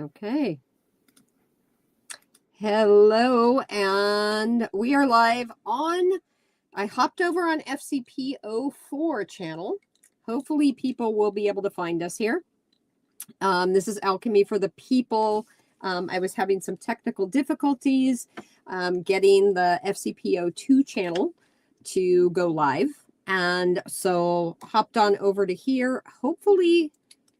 Okay. Hello, and we are live on, I hopped over on FCP04 channel. Hopefully people will be able to find us here. This is Alchemy for the People. I was having some technical difficulties getting the FCP02 channel to go live. And so hopped on over to here. Hopefully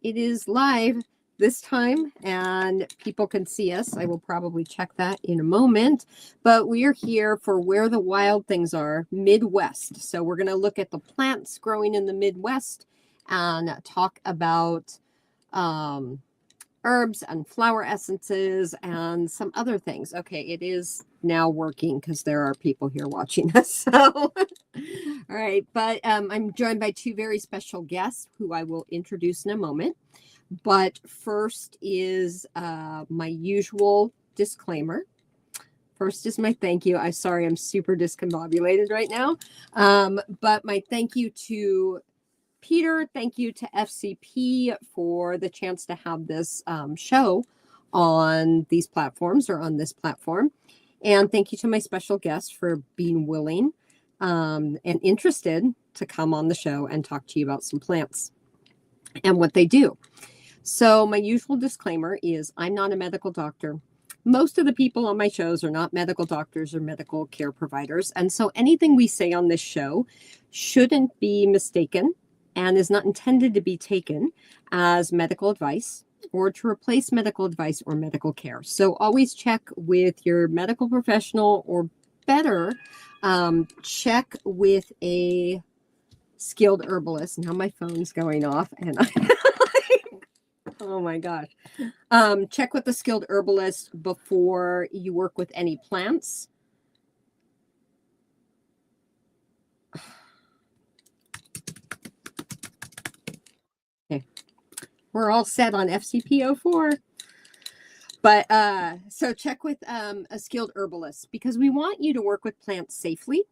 it is live this time and people can see us. I will probably check that in a moment, but we are here for Where the Wild Things Are, Midwest. So we're going to look at the plants growing in the Midwest and talk about herbs and flower essences and some other things. Okay, it is now working because there are people here watching us. So, all right, but I'm joined by two very special guests who I will introduce in a moment. But first is my usual disclaimer. First is my thank you. I'm sorry, I'm super discombobulated right now. But my thank you to Peter. Thank you to FCP for the chance to have this show on these platforms or on this platform. And thank you to my special guest for being willing and interested to come on the show and talk to you about some plants and what they do. So my usual disclaimer is I'm not a medical doctor. Most of the people on my shows are not medical doctors or medical care providers. And so anything we say on this show shouldn't be mistaken and is not intended to be taken as medical advice or to replace medical advice or medical care. So always check with your medical professional, or better, check with a skilled herbalist. Now my phone's going off and oh my gosh. Check with the skilled herbalist before you work with any plants. Okay. We're all set on FCP04. But so check with a skilled herbalist because we want you to work with plants safely.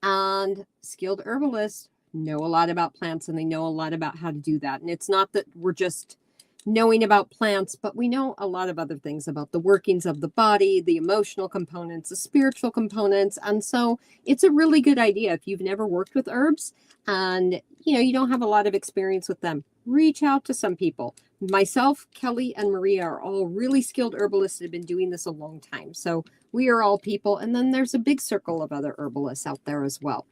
And skilled herbalists know a lot about plants and they know a lot about how to do that. And it's not that we're just knowing about plants, but we know a lot of other things about the workings of the body, the emotional components, the spiritual components. And so it's a really good idea if you've never worked with herbs and you don't have a lot of experience with them, reach out to some people. Myself, Kelly, and Maria are all really skilled herbalists that have been doing this a long time. So we are all people. And then there's a big circle of other herbalists out there as well.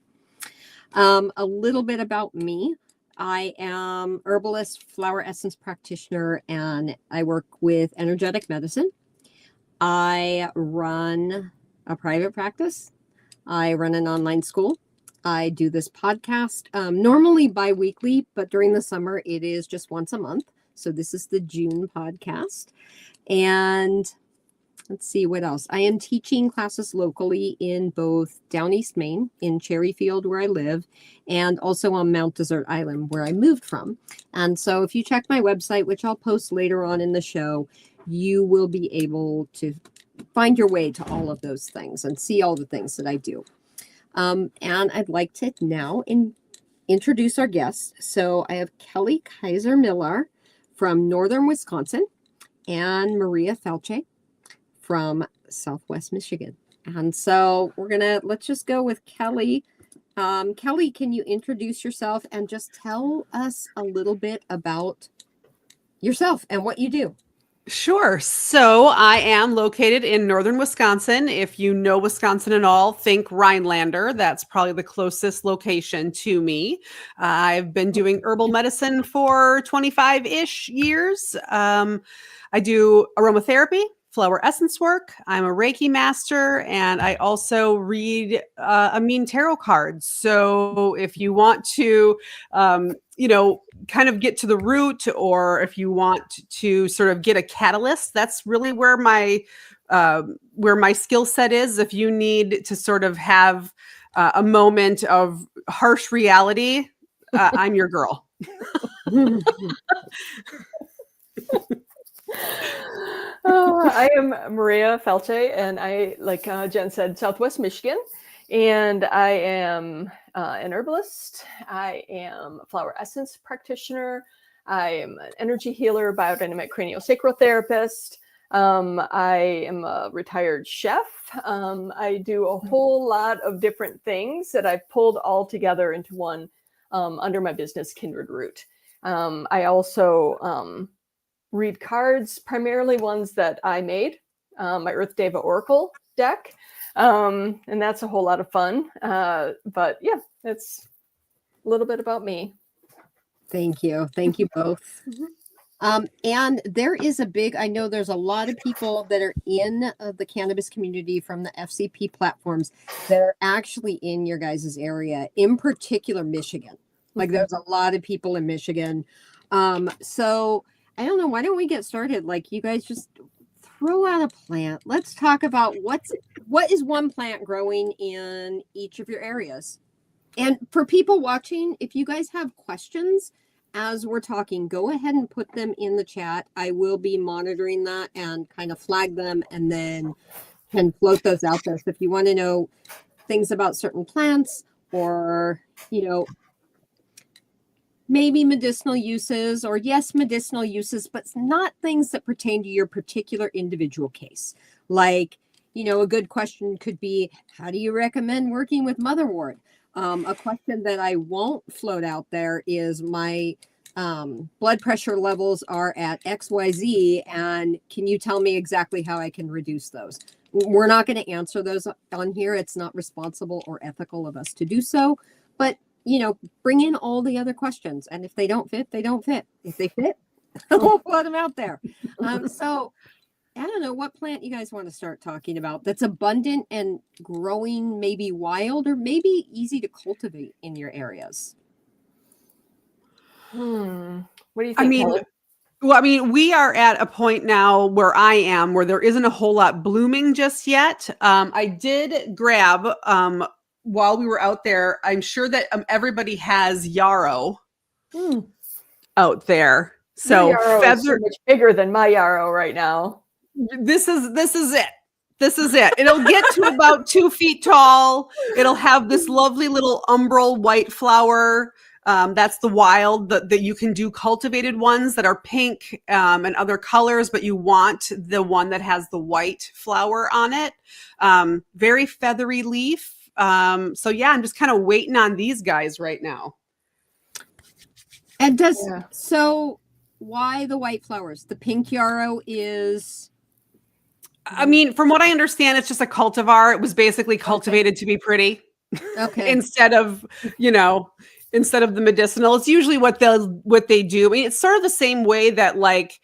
A little bit about me. I am herbalist, flower essence practitioner, and I work with energetic medicine. I run a private practice. I run an online school. I do this podcast, normally bi-weekly, but during the summer, it is just once a month. So this is the June podcast. And let's see what else. I am teaching classes locally in both Down East Maine, in Cherryfield, where I live, and also on Mount Desert Island, where I moved from. And so if you check my website, which I'll post later on in the show, you will be able to find your way to all of those things and see all the things that I do. And I'd like to now introduce our guests. So I have Kelly Kaiser-Millar from Northern Wisconsin and Maria Felche from Southwest Michigan. And so let's just go with Kelly. Kelly, can you introduce yourself and just tell us a little bit about yourself and what you do? Sure. So I am located in northern Wisconsin. If you know Wisconsin at all, think Rhinelander. That's probably the closest location to me. I've been doing herbal medicine for 25-ish years. I do aromatherapy, flower essence work. I'm a Reiki master, and I also read Amin tarot cards. So if you want to, kind of get to the root, or if you want to sort of get a catalyst, that's really where my skill set is. If you need to sort of have a moment of harsh reality, I'm your girl. I am Maria Felche, and I, like Jen said, Southwest Michigan, and I am an herbalist. I am a flower essence practitioner. I am an energy healer, biodynamic craniosacral therapist. I am a retired chef. I do a whole lot of different things that I've pulled all together into one under my business, Kindred Root. I also read cards, primarily ones that I made, my Earth Deva Oracle deck. And that's a whole lot of fun. But yeah, that's a little bit about me. Thank you. Thank you both. And there is I know there's a lot of people that are in the cannabis community from the FCP platforms that are actually in your guys' area, in particular, Michigan. Like there's a lot of people in Michigan. So I don't know, why don't we get started? Like you guys just throw out a plant. Let's talk about what is one plant growing in each of your areas. And for people watching, if you guys have questions as we're talking, go ahead and put them in the chat. I will be monitoring that and kind of flag them and then can float those out there. So if you want to know things about certain plants or, maybe medicinal uses or yes, medicinal uses, but not things that pertain to your particular individual case. Like, a good question could be, how do you recommend working with motherwort? A question that I won't float out there is my blood pressure levels are at XYZ, and can you tell me exactly how I can reduce those? We're not going to answer those on here. It's not responsible or ethical of us to do so, but bring in all the other questions. And if they don't fit, they don't fit. If they fit, we'll put them out there. So I don't know what plant you guys want to start talking about that's abundant and growing, maybe wild or maybe easy to cultivate in your areas. What do you think, Kelly? We are at a point now where I am, where there isn't a whole lot blooming just yet. I did grab, while we were out there, I'm sure that everybody has yarrow out there. So Your yarrow is so much bigger than my yarrow right now. This is it. This is it. It'll get to about 2 feet tall. It'll have this lovely little umbral white flower. That's the wild that you can do cultivated ones that are pink and other colors, but you want the one that has the white flower on it. Very feathery leaf. So yeah, I'm just kind of waiting on these guys right now. And so why the white flowers? The pink yarrow is... from what I understand, it's just a cultivar. It was basically cultivated to be pretty. Okay. Instead of the medicinal. It's usually what they do. I mean, it's sort of the same way that like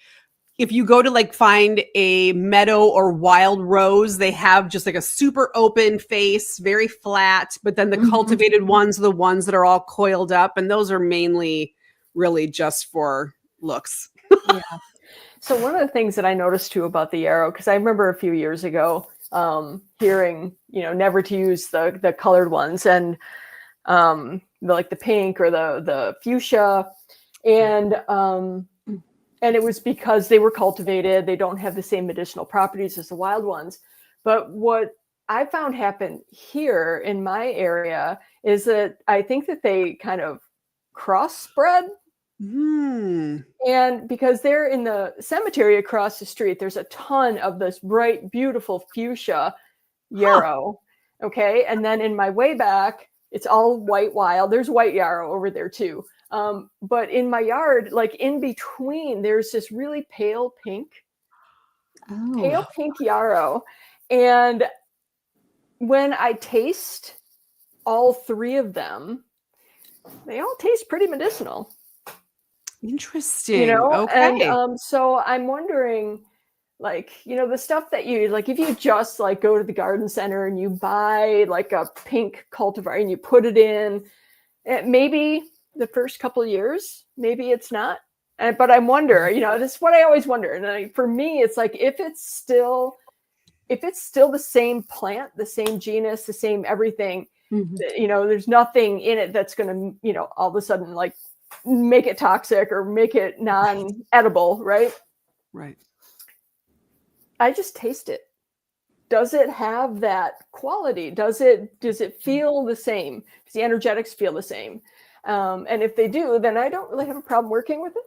if you go to like find a meadow or wild rose, they have just like a super open face, very flat, but then the cultivated ones are the ones that are all coiled up, and those are mainly really just for looks. Yeah. So one of the things that I noticed too about the yarrow, because I remember a few years ago hearing, never to use the colored ones and like the pink or the fuchsia, and it was because they were cultivated. They don't have the same medicinal properties as the wild ones. But what I found happen here in my area is that I think that they kind of crossbred. And because they're in the cemetery across the street, there's a ton of this bright, beautiful fuchsia yarrow. Okay. And then in my way back, it's all white wild. There's white yarrow over there too. But in my yard, like in between, there's this really pale pink yarrow. And when I taste all three of them, they all taste pretty medicinal. Interesting. Okay. And so I'm wondering, like, the stuff that you like, if you just like go to the garden center and you buy like a pink cultivar and you put it in, maybe the first couple of years, maybe it's not. But I wonder, this is what I always wonder. And for me, it's like, if it's still the same plant, the same genus, the same everything, there's nothing in it that's going to, all of a sudden like make it toxic or make it non-edible, right? Right. I just taste it. Does it have that quality? Does it feel the same? Does the energetics feel the same? And if they do, then I don't really have a problem working with it.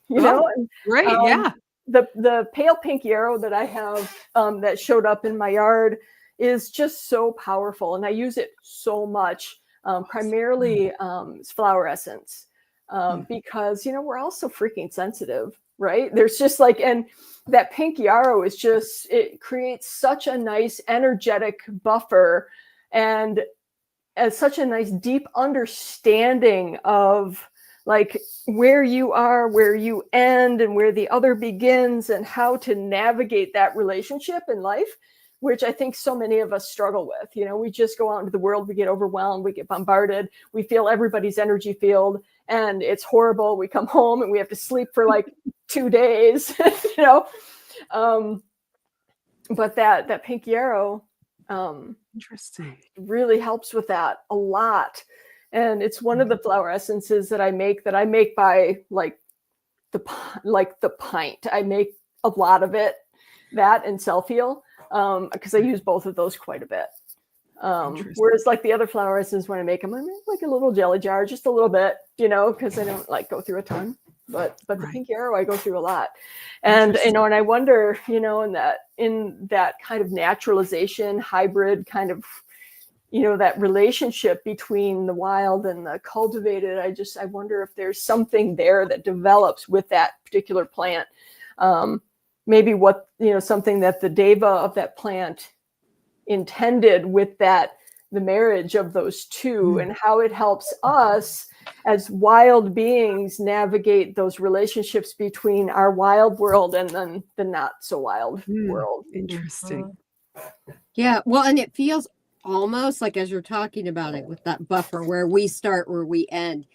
you know, and, Great. Yeah. the pale pink yarrow that I have that showed up in my yard is just so powerful, and I use it so much, primarily flower essence, because we're all so freaking sensitive, right? There's just like, and that pink yarrow is just, it creates such a nice energetic buffer, and as such a nice deep understanding of like where you are, where you end, and where the other begins, and how to navigate that relationship in life, which I think so many of us struggle with. We just go out into the world, we get overwhelmed, we get bombarded, we feel everybody's energy field, and it's horrible. We come home and we have to sleep for like 2 days, but that pink yarrow, Interesting. really helps with that a lot. And it's one of the flower essences that I make by like the pint. I make a lot of it, that and self-heal, because I use both of those quite a bit. Whereas like the other flower essences, when I make them, I make like a little jelly jar, just a little bit, because I don't like go through a ton. But the pink yarrow, I go through a lot. And and I wonder, in that kind of naturalization hybrid kind of, that relationship between the wild and the cultivated, I wonder if there's something there that develops with that particular plant. Maybe something that the deva of that plant intended with the marriage of those two, and how it helps us as wild beings navigate those relationships between our wild world and then the not so wild world. Interesting. Yeah. Well, and it feels almost like, as you're talking about it, with that buffer where we start, where we end,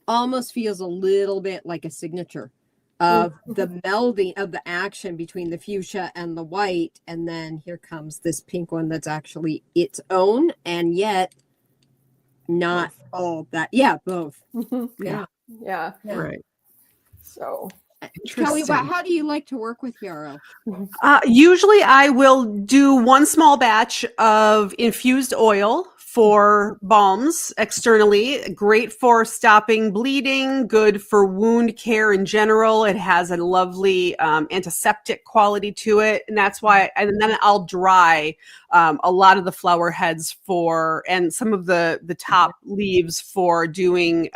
almost feels a little bit like a signature of the melding of the action between the fuchsia and the white. And then here comes this pink one that's actually its own, and yet not all that. Yeah, both. Yeah. Right. So Kelly, how do you like to work with yarrow? Usually I will do one small batch of infused oil for balms externally. Great for stopping bleeding, good for wound care in general. It has a lovely antiseptic quality to it. And that's why, and then I'll dry a lot of the flower heads and some of the top leaves for doing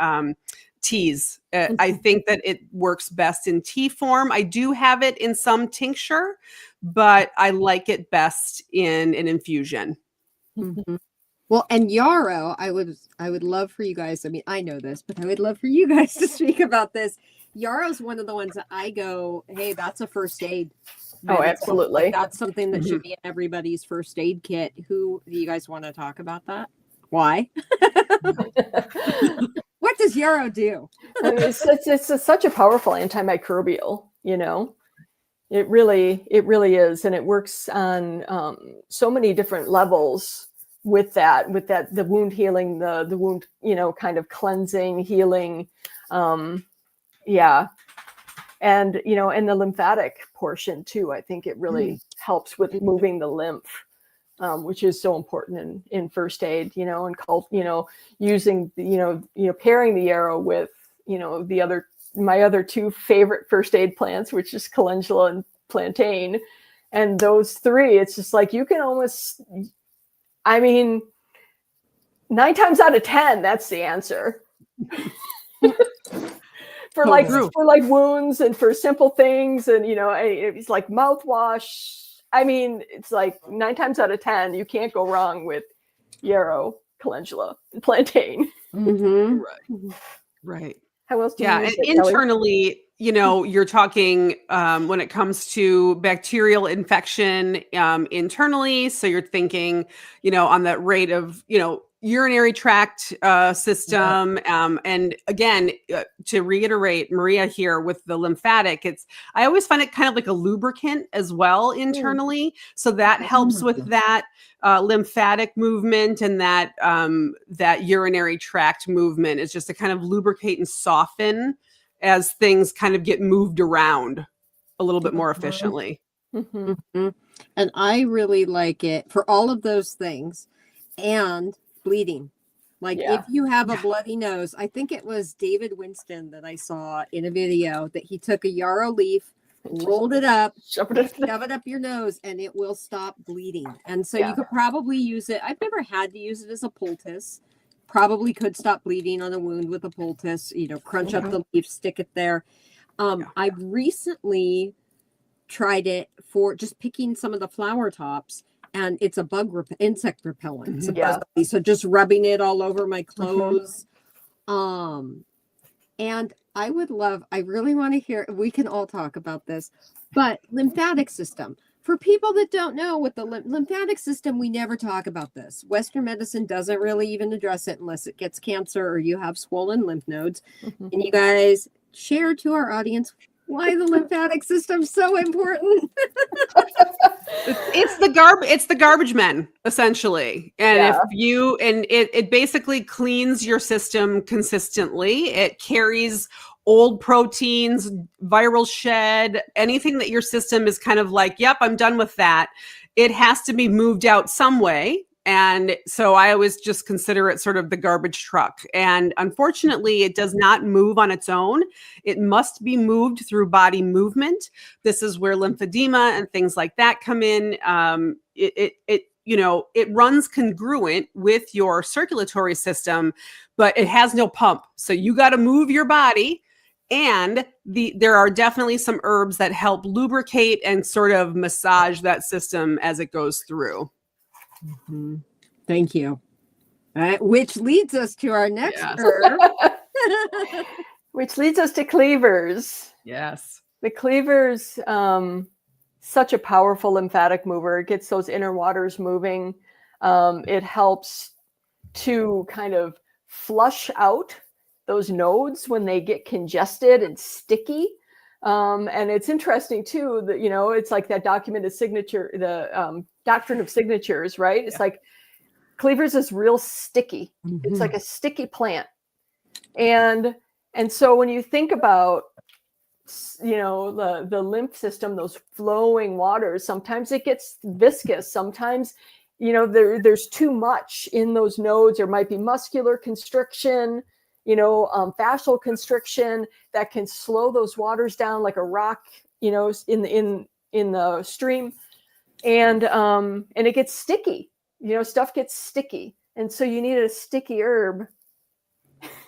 teas. I think that it works best in tea form. I do have it in some tincture, but I like it best in an infusion. Well, and yarrow, I would love for you guys. I mean, I know this, but I would love for you guys to speak about this. Yarrow's one of the ones that I go, hey, that's a first aid. Oh, absolutely. Like, that's something that should be in everybody's first aid kit. Who do you guys want to talk about that? Why? What does yarrow do? It's such a powerful antimicrobial, It really is, and it works on so many different levels with that, the wound healing, the wound, kind of cleansing, healing, and and the lymphatic portion too. I think it really helps with moving the lymph, which is so important in first aid, and using, pairing the yarrow with, my other two favorite first aid plants, which is calendula and plantain. And those three, it's just like, you can almost, 9 times out of 10, that's the answer. for wounds and for simple things. And, it's like mouthwash. It's like 9 times out of 10, you can't go wrong with yarrow, calendula, and plantain. Right. How else do you and internally, you're talking when it comes to bacterial infection internally. So you're thinking, on that rate of, urinary tract system. And again, to reiterate Maria here with the lymphatic, I always find it kind of like a lubricant as well internally. So that helps with that lymphatic movement, and that urinary tract movement is just to kind of lubricate and soften as things kind of get moved around a little bit more efficiently. And I really like it for all of those things, and bleeding. Like Yeah. if you have a bloody nose, I think it was David Winston that I saw in a video that he took a yarrow leaf, rolled it up, Shove it in shove it up your nose, and it will stop bleeding. And so Yeah. you could probably use it. I've never had to use it as a poultice. Probably could stop bleeding on a wound with a poultice, crunch up the leaf, stick it there. I've recently tried it for just picking some of the flower tops, and it's a insect repellent, supposedly. So just rubbing it all over my clothes. And I really want to hear, we can all talk about this, but lymphatic system. For people that don't know, with the lymphatic system, we never talk about this. Western medicine doesn't really even address it unless it gets cancer or you have swollen lymph nodes. And you guys share to our audience why the lymphatic system's so important. It's the garbage men, essentially. And it basically cleans your system consistently. It carries old proteins, viral shed, anything that your system is kind of like, yep, I'm done with that. It has to be moved out some way. And so I always just consider it sort of the garbage truck. And unfortunately, it does not move on its own. It must be moved through body movement. This is where lymphedema and things like that come in. It runs congruent with your circulatory system, but it has no pump. So you got to move your body. And there are definitely some herbs that help lubricate and sort of massage that system as it goes through. Thank you. Which leads us to our next herb. Which leads us to cleavers. Yes. The cleavers, such a powerful lymphatic mover. It gets those inner waters moving. It helps to kind of flush out those nodes when they get congested and sticky. And it's interesting too that, it's like that documented signature, the doctrine of signatures, right? It's like cleavers is real sticky. It's like a sticky plant. And so when you think about, the lymph system, those flowing waters, sometimes it gets viscous. Sometimes, there's too much in those nodes. There might be muscular constriction, fascial constriction that can slow those waters down like a rock, in the stream. And it gets sticky, stuff gets sticky. And so you need a sticky herb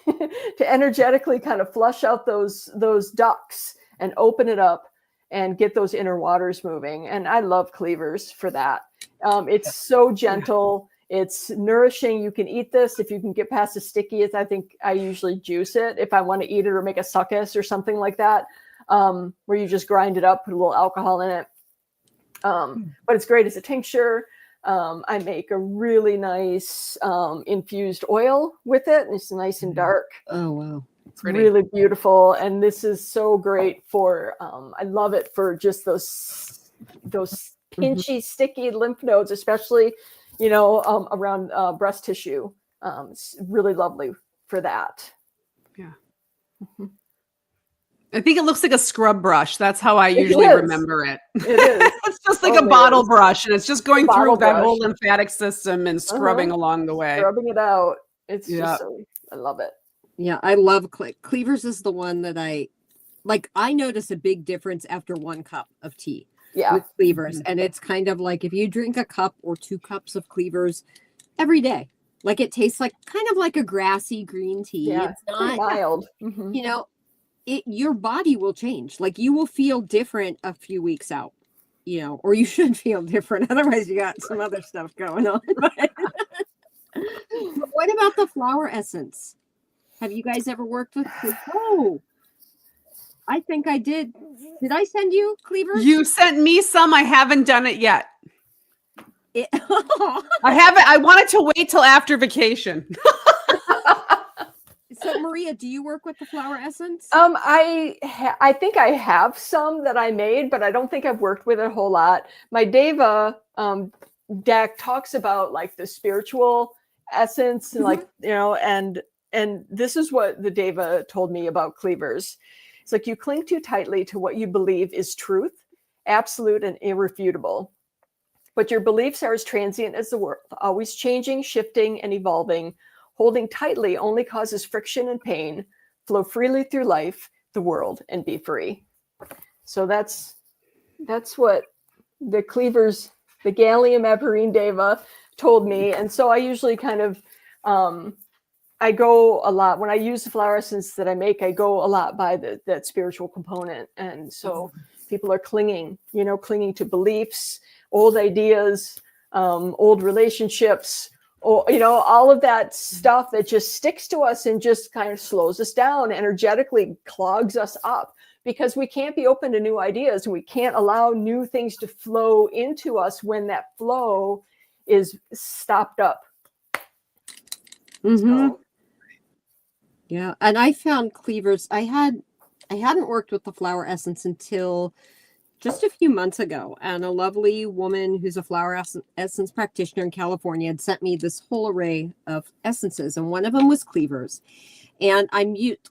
to energetically kind of flush out those ducts and open it up and get those inner waters moving. And I love cleavers for that. It's so gentle. It's nourishing. You can eat this. If you can get past the sticky, I think I usually juice it if I want to eat it or make a succus or something like that, where you just grind it up, put a little alcohol in it. But it's great as a tincture. I make a really nice infused oil with it. And it's nice and dark. Oh, wow. It's really beautiful. And this is so great for, I love it for just those pinchy, sticky lymph nodes, especially, around breast tissue. It's really lovely for that. Yeah. I think it looks like a scrub brush. That's how I usually remember it. It is. It's just like a bottle brush, and it's just going through that whole lymphatic system and scrubbing along the way. Scrubbing it out. It's just I love it. Yeah, I love cleavers is the one that I notice a big difference after 1 cup of tea with cleavers. And it's kind of like if you drink a cup or 2 cups of cleavers every day, like it tastes like kind of like a grassy green tea. Yeah, it's not mild. Your body will change. Like you will feel different a few weeks out, or you should feel different. Otherwise you got some other stuff going on. But what about the flower essence? Have you guys ever worked with? Oh, I think I did. Did I send you cleavers? You sent me some. I haven't done it yet. I haven't. I wanted to wait till after vacation. So Maria, do you work with the flower essence? I think I have some that I made, but I don't think I've worked with it a whole lot. My Deva deck talks about like the spiritual essence and like, and this is what the Deva told me about cleavers. It's like you cling too tightly to what you believe is truth, absolute and irrefutable. But your beliefs are as transient as the world, always changing, shifting, and evolving. Holding tightly only causes friction and pain. Flow freely through life, the world, and be free. So that's what the cleavers, the Gallium Aperine Deva, told me. And so I usually kind of, I go a lot when I use the flower essence that I make. I go a lot by that spiritual component, and so people are clinging to beliefs, old ideas, old relationships, or all of that stuff that just sticks to us and just kind of slows us down, energetically clogs us up, because we can't be open to new ideas, and we can't allow new things to flow into us when that flow is stopped up. So, yeah, and I found cleavers. I hadn't worked with the flower essence until just a few months ago, and a lovely woman who's a flower essence practitioner in California had sent me this whole array of essences, and one of them was cleavers. And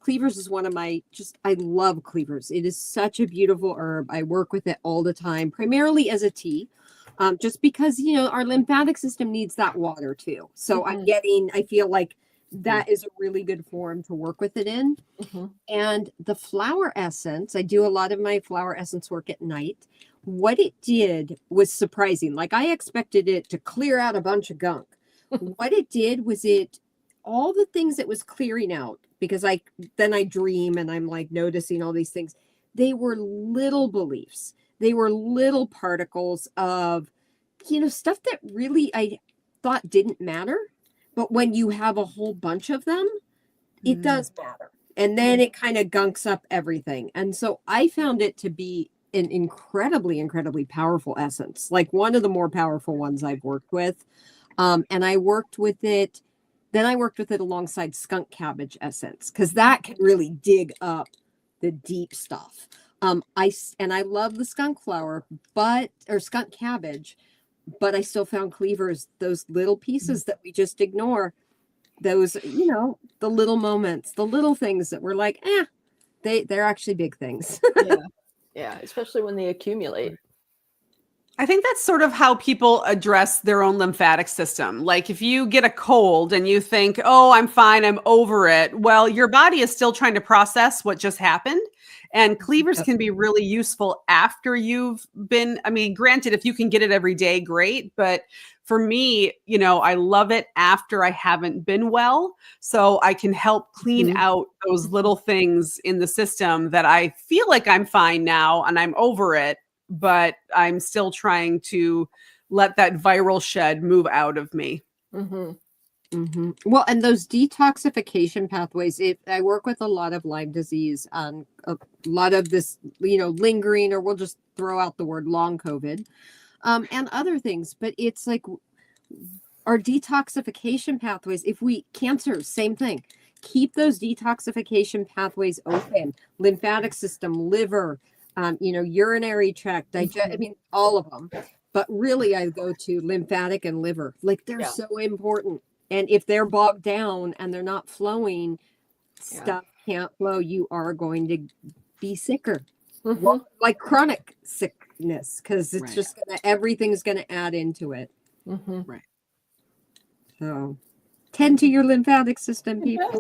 cleavers is one of my, I love cleavers. It is such a beautiful herb. I work with it all the time, primarily as a tea, just because, our lymphatic system needs that water too. So I feel like that is a really good form to work with it in. And the flower essence, I do a lot of my flower essence work at night. What it did was surprising. Like, I expected it to clear out a bunch of gunk. What it did was all the things it was clearing out, because I dream and I'm like noticing all these things. They were little beliefs. They were little particles of, stuff that really I thought didn't matter. But when you have a whole bunch of them, it does matter. And then it kind of gunks up everything. And so I found it to be an incredibly, incredibly powerful essence, like one of the more powerful ones I've worked with. And I worked with it. Then I worked with it alongside skunk cabbage essence, because that can really dig up the deep stuff. I love the skunk flower, or skunk cabbage, but I still found cleavers, those little pieces that we just ignore, those, the little moments, the little things that we're like, they're actually big things. yeah, especially when they accumulate. I think that's sort of how people address their own lymphatic system. Like, if you get a cold and you think, oh, I'm fine, I'm over it. Well, your body is still trying to process what just happened. And cleavers can be really useful after you've been, granted, if you can get it every day, great. But for me, I love it after I haven't been well. So I can help clean out those little things in the system that I feel like I'm fine now and I'm over it, but I'm still trying to let that viral shed move out of me. Well, and those detoxification pathways, I work with a lot of Lyme disease, a lot of this, lingering, or we'll just throw out the word long COVID, and other things. But it's like our detoxification pathways, cancer, same thing. Keep those detoxification pathways open, lymphatic system, liver, urinary tract, all of them. But really, I go to lymphatic and liver. Like, they're so important. And if they're bogged down and they're not flowing, stuff can't flow. You are going to be sicker, like chronic sickness, because it's just everything's going to add into it. Right. So tend to your lymphatic system, people.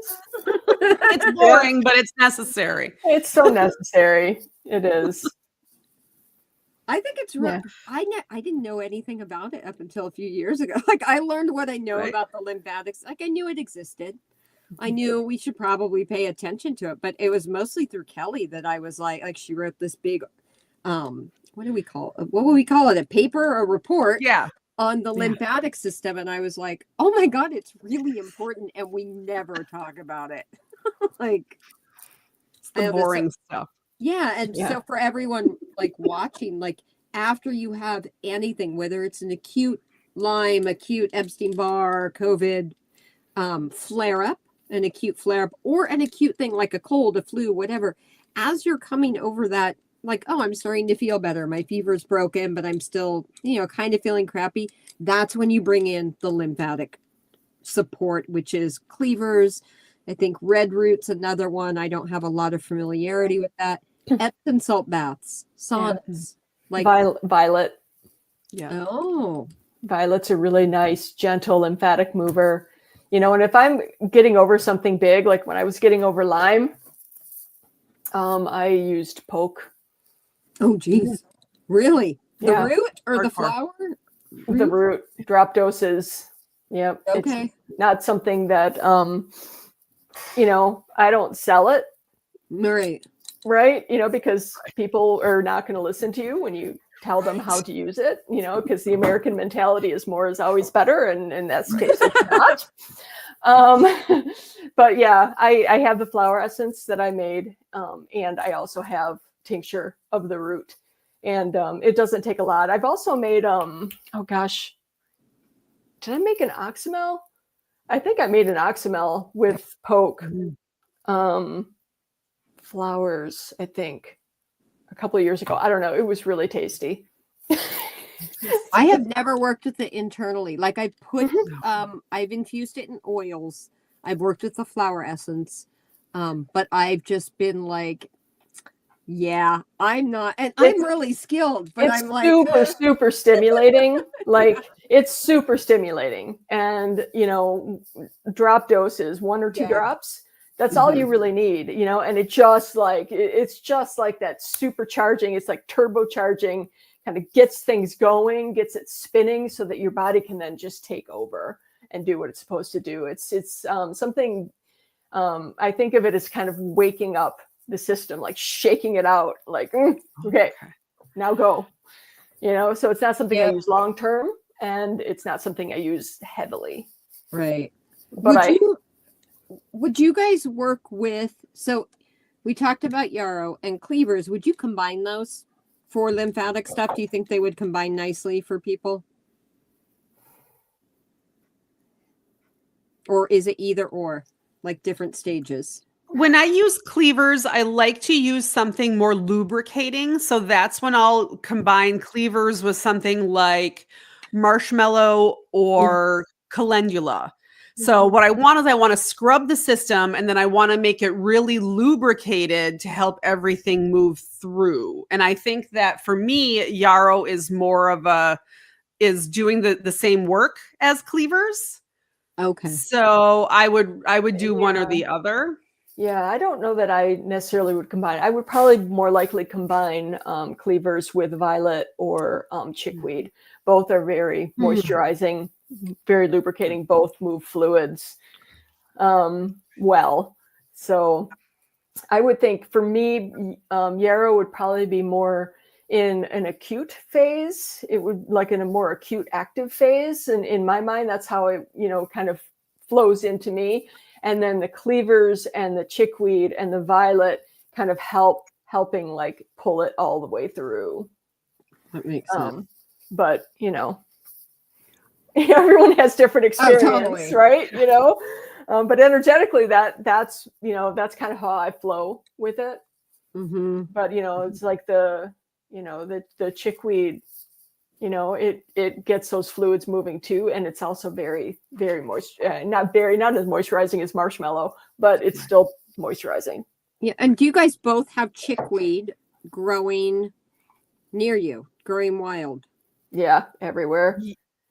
It's boring, but it's necessary. It's so necessary. It is. I think it's real. I didn't know anything about it up until a few years ago. Like, I learned what I know about the lymphatics. Like, I knew it existed. I knew we should probably pay attention to it, but it was mostly through Kelly that I was like she wrote this big, what do we call it? What would we call it? A paper or a report? Yeah. On the lymphatic system. And I was like, oh my God, it's really important. And we never talk about it. Like, it's the boring stuff. Yeah. And so for everyone like watching, like, after you have anything, whether it's an acute Lyme, acute Epstein-Barr, COVID flare-up, an acute flare-up, or an acute thing like a cold, a flu, whatever, as you're coming over that, like, oh, I'm starting to feel better. My fever's broken, but I'm still, kind of feeling crappy. That's when you bring in the lymphatic support, which is cleavers. I think red root's another one. I don't have a lot of familiarity with that. Epsom salt baths, saunas, like Violet. Yeah. Oh, Violet's a really nice, gentle lymphatic mover. And if I'm getting over something big, like when I was getting over Lyme, I used poke. Oh, geez. Really? The Yeah. root or the Hardcore. flower? The root, drop doses. Yep. Okay. It's not something that, I don't sell it, Right. right? Because people are not going to listen to you when you tell them how to use it, because the American mentality is more is always better. And in that case, it's not. But yeah, I have the flower essence that I made. And I also have tincture of the root. And it doesn't take a lot. I've also made, oh gosh, did I make an oxymel? I think I made an oxymel with poke flowers, I think, a couple of years ago. I don't know. It was really tasty. I have never worked with it internally. Like I put, I've infused it in oils. I've worked with the flower essence. But I've just been like, yeah, I'm not, and I'm really skilled, but It's I'm like super, super stimulating. Like it's super stimulating. And, drop doses, 1 or 2 Yeah. drops. That's all you really need, and it's just like that supercharging. It's like turbocharging, kind of gets things going, gets it spinning so that your body can then just take over and do what it's supposed to do. It's something, I think of it as kind of waking up the system, like shaking it out, like, okay, now go, so it's not something I use long term, and it's not something I use heavily. right. But Would you guys work with, so we talked about yarrow and cleavers. Would you combine those for lymphatic stuff? Do you think they would combine nicely for people? Or is it either or, like different stages? When I use cleavers, I like to use something more lubricating. So that's when I'll combine cleavers with something like marshmallow or calendula. So what I want is I want to scrub the system, and then I want to make it really lubricated to help everything move through. And I think that for me, yarrow is more of is doing the same work as cleavers. Okay. So I would do one or the other. Yeah, I don't know that I necessarily would combine. I would probably more likely combine cleavers with violet or chickweed. Both are very moisturizing, very lubricating. Both move fluids well. So I would think for me, yarrow would probably be more in an acute phase. It would like in a more acute active phase. And in my mind, that's how it, kind of flows into me. And then the cleavers and the chickweed and the violet kind of helping like pull it all the way through. That makes sense. But, everyone has different experience, totally. right? But energetically that's kind of how I flow with it. Mm-hmm. But, it's like the chickweed, it gets those fluids moving too. And it's also very, very moist, not as moisturizing as marshmallow, but it's still moisturizing. Yeah. And do you guys both have chickweed growing near you, growing wild? Yeah. Everywhere.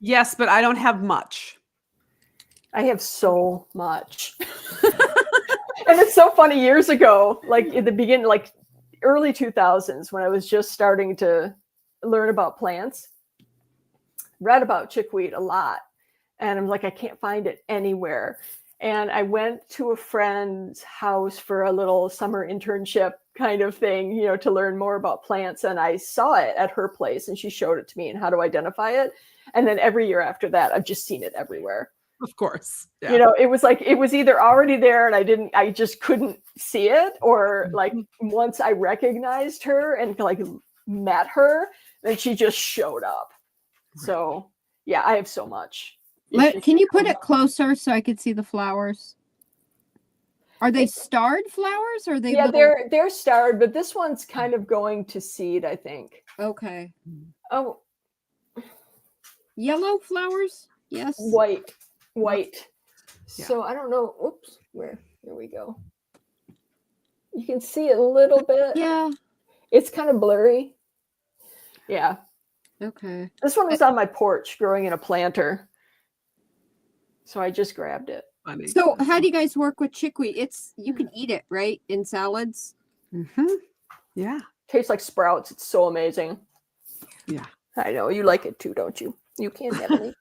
Yes, but I don't have much. I have so much. And it's so funny, years ago, like in the beginning, like early 2000s, when I was just starting to learn about plants, read about chickweed a lot. And I'm like, I can't find it anywhere. And I went to a friend's house for a little summer internship kind of thing, to learn more about plants. And I saw it at her place and she showed it to me and how to identify it. And then every year after that, I've just seen it everywhere. Of course. Yeah. It was like, it was either already there and I just couldn't see it, or like once I recognized her and like met her, then she just showed up. Right. So yeah, I have so much. Can you put it closer so I could see the flowers? Are they starred flowers or are they? Yeah, little... they're starred, but this one's kind of going to seed, I think. Okay. Oh, yellow flowers? Yes. White. Yeah. So I don't know. Oops, here we go. You can see it a little bit. Yeah. It's kind of blurry. Yeah. Okay. This one was on my porch growing in a planter. So I just grabbed it. funny. So how do you guys work with chickweed? You can eat it, right? In salads? Yeah. Tastes like sprouts. It's so amazing. Yeah. I know you like it too, don't you? You can't have any.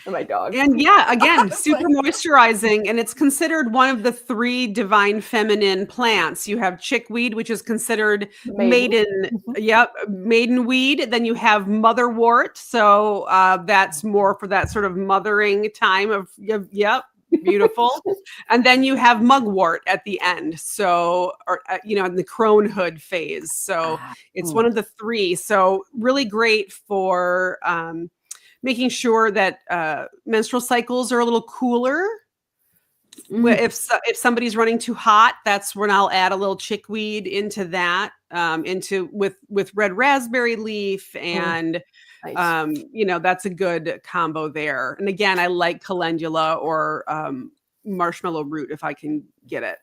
And my dog. And yeah, again, super moisturizing. And it's considered one of the 3 divine feminine plants. You have chickweed, which is considered maiden weed. Then you have motherwort. So that's more for that sort of mothering time of, yep, beautiful. And then you have mugwort at the end. So, or, in the cronehood phase. So it's one of the 3. So really great for, making sure that menstrual cycles are a little cooler. If somebody's running too hot, that's when I'll add a little chickweed into that, with red raspberry leaf, and Nice. that's a good combo there. And again, I like calendula or marshmallow root if I can get it.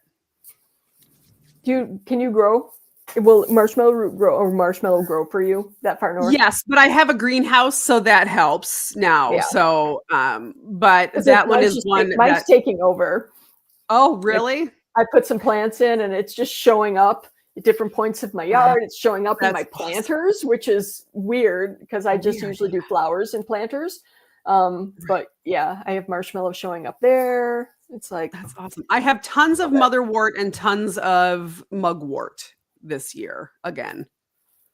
Can you grow? Will marshmallow root grow or marshmallow grow for you that far north? Yes, but I have a greenhouse, so that helps now. Yeah. So, but that one is one mine's taking over. Oh, really? I put some plants in, and it's just showing up at different points of my yard. It's showing up in my planters, which is weird because I just usually do flowers in planters. But yeah, I have marshmallow showing up there. It's like, that's awesome. I have tons of motherwort and tons of mugwort this year again.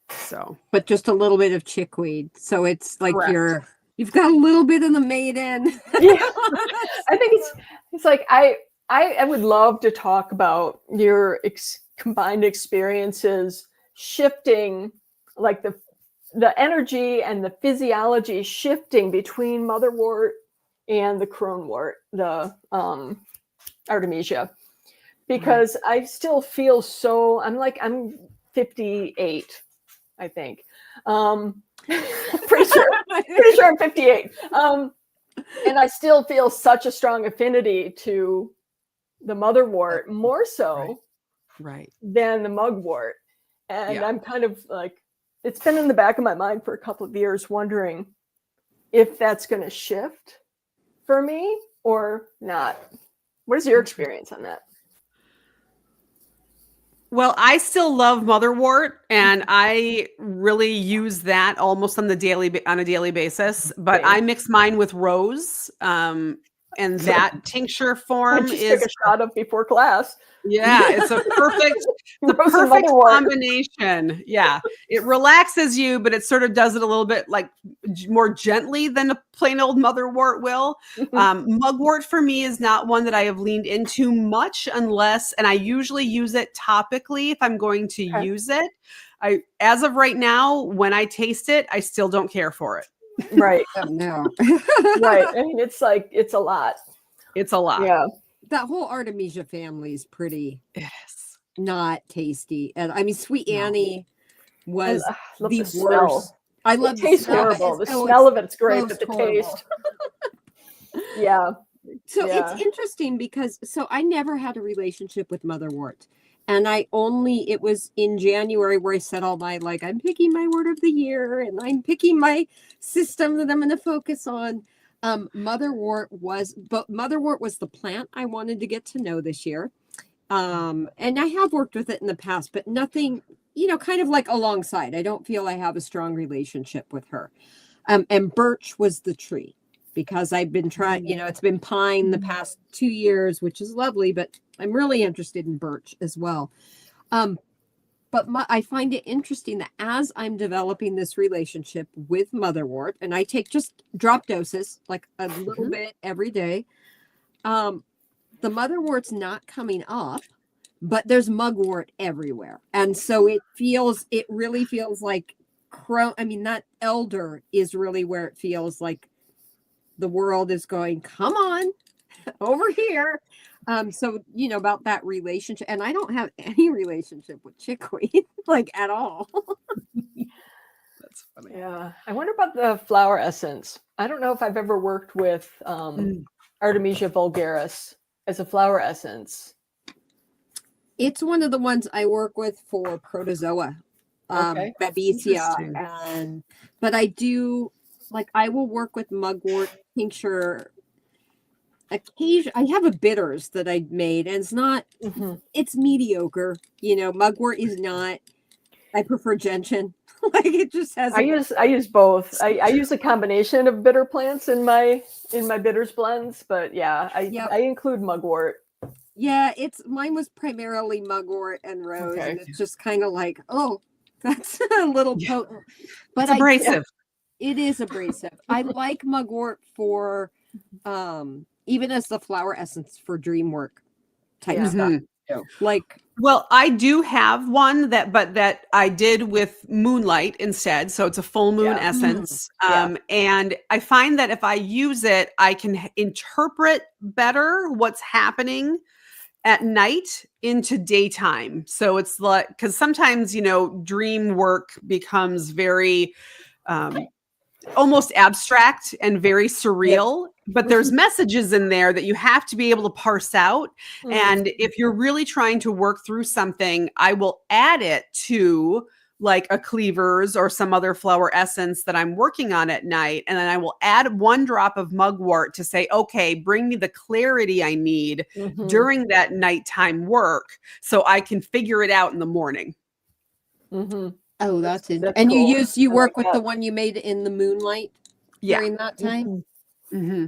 So, but just a little bit of chickweed. So it's like correct. You've got a little bit of the maiden. Yeah. I think it's like I would love to talk about your combined experiences shifting, like the energy and the physiology shifting between motherwort and the cronewort, the Artemisia, because I still feel so. I'm 58, I think. Pretty sure I'm 58. And I still feel such a strong affinity to the motherwort, more so than the mugwort. And I'm kind of like, it's been in the back of my mind for a couple of years, wondering if that's going to shift for me or not. What is your experience on that? Well, I still love motherwort, and I really use that almost on a daily basis. But I mix mine with rose, and that tincture form is took a shot of before class. Yeah, it's a perfect combination. Yeah, it relaxes you, but it sort of does it a little bit like more gently than a plain old motherwort will. Mugwort for me is not one that I have leaned into much, and I usually use it topically if I'm going to use it. As of right now, when I taste it, I still don't care for it. Right. Oh, no. Right. I mean, it's a lot. It's a lot. Yeah. That whole Artemisia family is pretty not tasty. And I mean, Sweet Annie was the worst. Smell. I love the taste horrible. The smell of it's great, but the taste. Yeah. So it's interesting because I never had a relationship with motherwort. And it was in January where I said all my, like, I'm picking my word of the year and I'm picking my system that I'm going to focus on. Motherwort was the plant I wanted to get to know this year. And I have worked with it in the past, but nothing, kind of like alongside. I don't feel I have a strong relationship with her. And birch was the tree because I've been trying, it's been pine the past 2 years, which is lovely, but I'm really interested in birch as well. But I find it interesting that as I'm developing this relationship with motherwort, and I take just drop doses, like a little bit every day, the motherwort's not coming up, but there's mugwort everywhere. And so it really feels like that elder is really where it feels like the world is going, come on over here. So, about that relationship, and I don't have any relationship with chickweed, like at all. That's funny. Yeah. I wonder about the flower essence. I don't know if I've ever worked with Artemisia vulgaris as a flower essence. It's one of the ones I work with for protozoa, babesia, but I do, like, I will work with mugwort tincture occasion I have a bitters that I made, and it's not Mhm. it's mediocre. You know, mugwort is not. I prefer gentian. Like it just has I a use both. I use a combination of bitter plants in my bitters blends, but yeah, Yep. I include mugwort. Yeah, it's mine was primarily mugwort and rose, Okay. and it's just kind of like, oh, that's a little Yeah. potent. But It's I abrasive. it is abrasive. I like mugwort for even as the flower essence for dream work type Yeah. stuff. Mhm. Too. Like Well, I do have one that I did with moonlight instead. So it's a full moon Yeah. essence. Yeah. And I find that if I use it, I can interpret better what's happening at night into daytime. So it's like, because sometimes, dream work becomes very almost abstract and very surreal, but there's messages in there that you have to be able to parse out. Mhm. And if you're really trying to work through something, I will add it to like a cleavers or some other flower essence that I'm working on at night. And then I will add 1 drop of mugwort to say, okay, bring me the clarity I need Mhm. during that nighttime work so I can figure it out in the morning. Mhm. oh, that's it. That's And cool. you I work like with that. the one you made in the moonlight Yeah. during that time. Mhm. hmm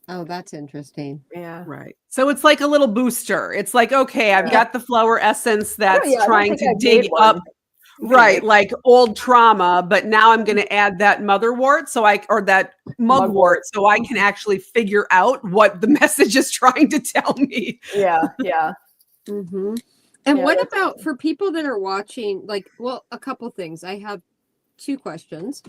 Oh, that's interesting. Yeah. Right. So it's like a little booster. It's like, okay, I've Yeah. got the flower essence that's I don't trying think to I've dig made one. up, right, like old trauma, but now I'm going to add that motherwort or that mugwort so I can actually figure out what the message is trying to tell me. Yeah. Yeah. Mm-hmm. And Yeah, what that's about for people that are watching? Like, well, a couple things. I have 2 questions.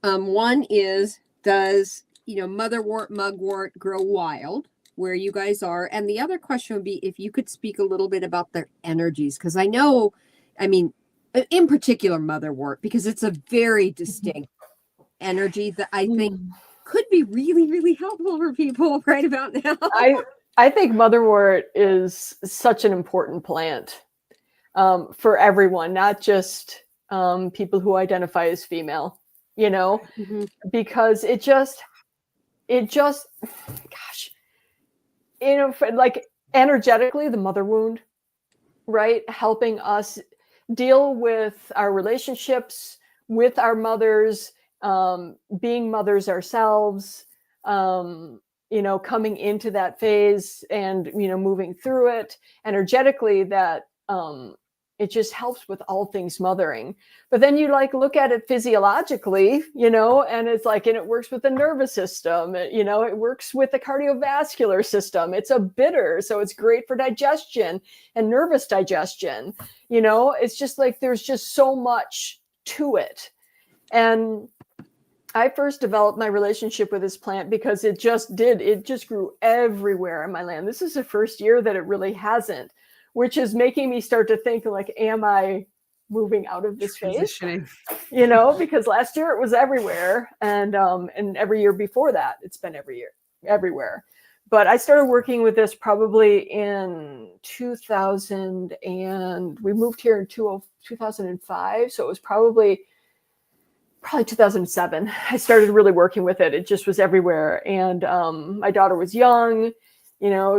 One is, does motherwort, mugwort grow wild where you guys are? And the other question would be if you could speak a little bit about their energies, because I know, I mean, in particular motherwort, because it's a very distinct energy that I think Mm. could be really, really helpful for people right about now. I think motherwort is such an important plant for everyone, not just people who identify as female, Mhm. because it just, gosh, like energetically, the mother wound, right? Helping us deal with our relationships with our mothers, being mothers ourselves, coming into that phase and, moving through it energetically, that it just helps with all things mothering. But then you like look at it physiologically, and it's like, and it works with the nervous system, it works with the cardiovascular system. It's a bitter, so it's great for digestion and nervous digestion. It's just like there's just so much to it. And I first developed my relationship with this plant because it just grew everywhere in my land. This is the first year that it really hasn't, which is making me start to think like, am I moving out of this phase? Transitioning. Because last year it was everywhere, and every year before that it's been everywhere. But I started working with this probably in 2000, and we moved here in 2005, so it was probably 2007. I started really working with it. It just was everywhere. And my daughter was young,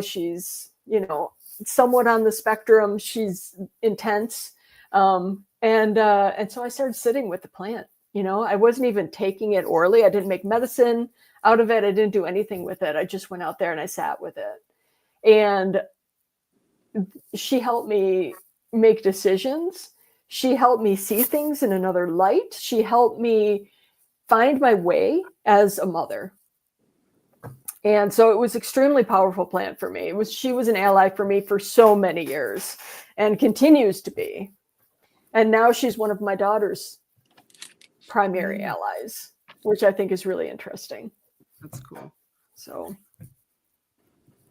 she's, somewhat on the spectrum. She's intense. And so I started sitting with the plant. I wasn't even taking it orally. I didn't make medicine out of it. I didn't do anything with it. I just went out there and I sat with it. And she helped me make decisions. She helped me see things in another light. She helped me find my way as a mother. And so it was extremely powerful plant for me. She was an ally for me for so many years and continues to be. And now she's one of my daughter's primary allies, which I think is really interesting. That's cool. So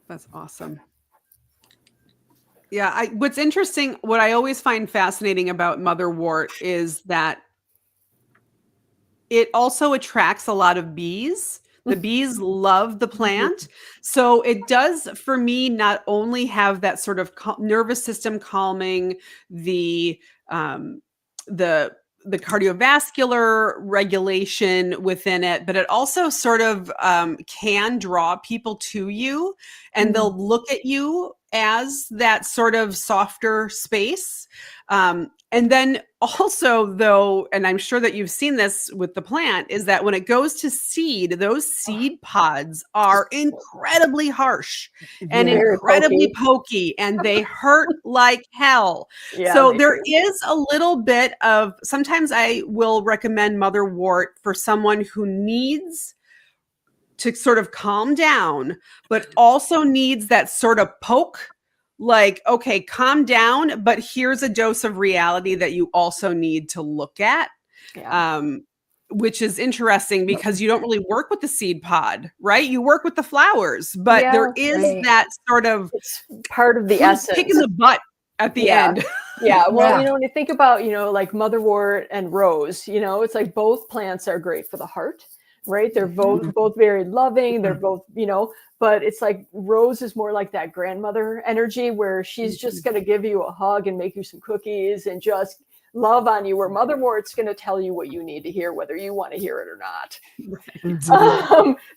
That's awesome. Yeah, what's interesting, what I always find fascinating about motherwort is that it also attracts a lot of bees. The bees love the plant. So it does, for me, not only have that sort of nervous system calming, the the cardiovascular regulation within it, but it also sort of can draw people to you, and they'll look at you as that sort of softer space. And then also, though, and I'm sure that you've seen this with the plant, is that when it goes to seed, those seed pods are incredibly harsh and Yeah. incredibly pokey, and they hurt like hell. Yeah, So they there do. is a little bit of, sometimes I will recommend motherwort for someone who needs to sort of calm down, but also needs that sort of poke, like, okay, calm down, but here's a dose of reality that you also need to look at. Yeah. Which is interesting because you don't really work with the seed pod, right? You work with the flowers, but Yeah, there is right. that sort of It's part of the who's essence. kicking the butt at the Yeah. end. Yeah, well, Yeah. you know, when you think about, you know, like motherwort and rose, you know, it's like both plants are great for the heart, right? They're both very loving. They're both, you know, but it's like rose is more like that grandmother energy where she's just going to give you a hug and make you some cookies and just love on you, where motherwort's going to tell you what you need to hear, whether you want to hear it or not.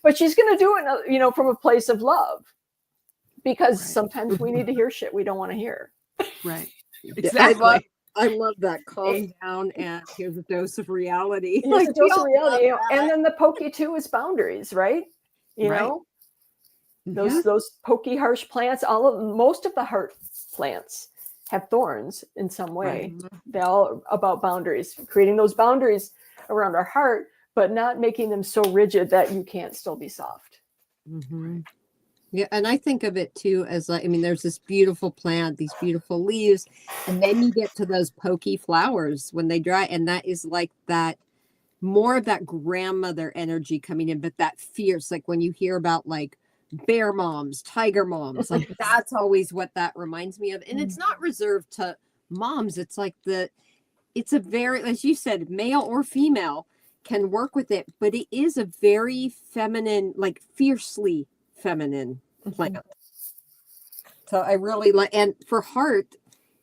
But she's going to do it, you know, from a place of love, because sometimes we need to hear shit we don't want to hear. Right. Yeah, Exactly. I love that. Calm down and here's a dose of reality. Here's a dose of we all reality, you know, love and that. then the pokey too is boundaries, right? You Right. know, Yeah. those pokey, harsh plants. Most of the heart plants have thorns in some way. They're all about boundaries, creating those boundaries around our heart, but not making them so rigid that you can't still be soft. Yeah, and I think of it too as like, I mean, there's this beautiful plant, these beautiful leaves, and then you get to those pokey flowers when they dry, and that is like that more of that grandmother energy coming in, but that fierce, like when you hear about like bear moms, tiger moms, like that's always what that reminds me of. And it's not reserved to moms. It's like it's a very, as you said, male or female can work with it, but it is a very feminine, like fiercely feminine plant. So I really like, and for heart,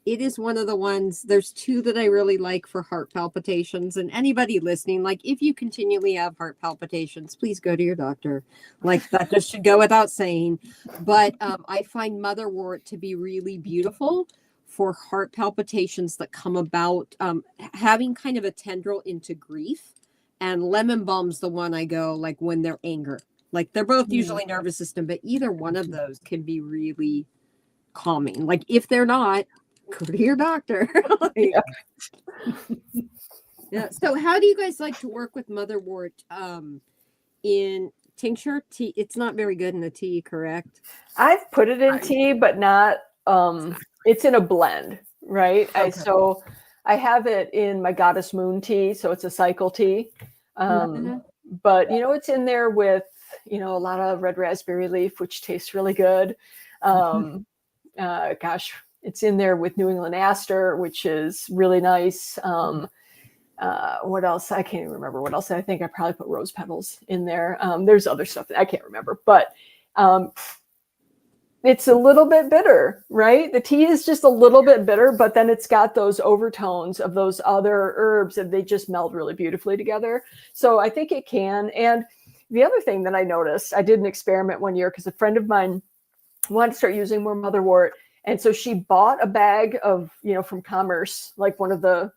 it is one of the ones, there's two that I really like for heart palpitations. And anybody listening, like if you continually have heart palpitations, please go to your doctor. Like that just should go without saying. But I find motherwort to be really beautiful for heart palpitations that come about having kind of a tendril into grief. And lemon balm's the one I go like when they're anger. Like they're both usually nervous system, but either one of those can be really calming. Like if they're not, go to your doctor. Yeah. So how do you guys like to work with motherwort in tincture? Tea? It's not very good in a tea, correct? I've put it in tea, but not it's in a blend, right? Okay. So I have it in my Goddess Moon tea, so it's a cycle tea. But you know, it's in there with, you know, a lot of red raspberry leaf, which tastes really good. Gosh, it's in there with New England aster, which is really nice. What else? I can't even remember what else. I think I probably put rose petals in there. There's other stuff that I can't remember, but it's a little bit bitter, right? The tea is just a little bit bitter, but then it's got those overtones of those other herbs, and they just meld really beautifully together. So I think it can. And the other thing that I noticed, I did an experiment one year because a friend of mine wanted to start using more motherwort. And so she bought a bag of, you know, from Commerce, like one of the,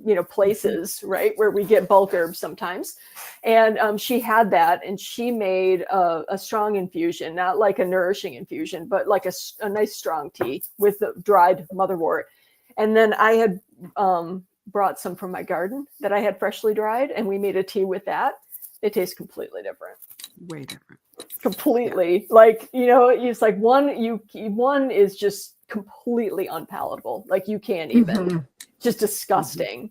you know, places, right, where we get bulk herbs sometimes. And she had that, and she made a strong infusion, not like a nourishing infusion, but like a nice strong tea with the dried motherwort. And then I had brought some from my garden that I had freshly dried, and we made a tea with that. It tastes completely different. Way different. Completely. Like, you know, it's like one is just completely unpalatable. Like you can't even, just disgusting.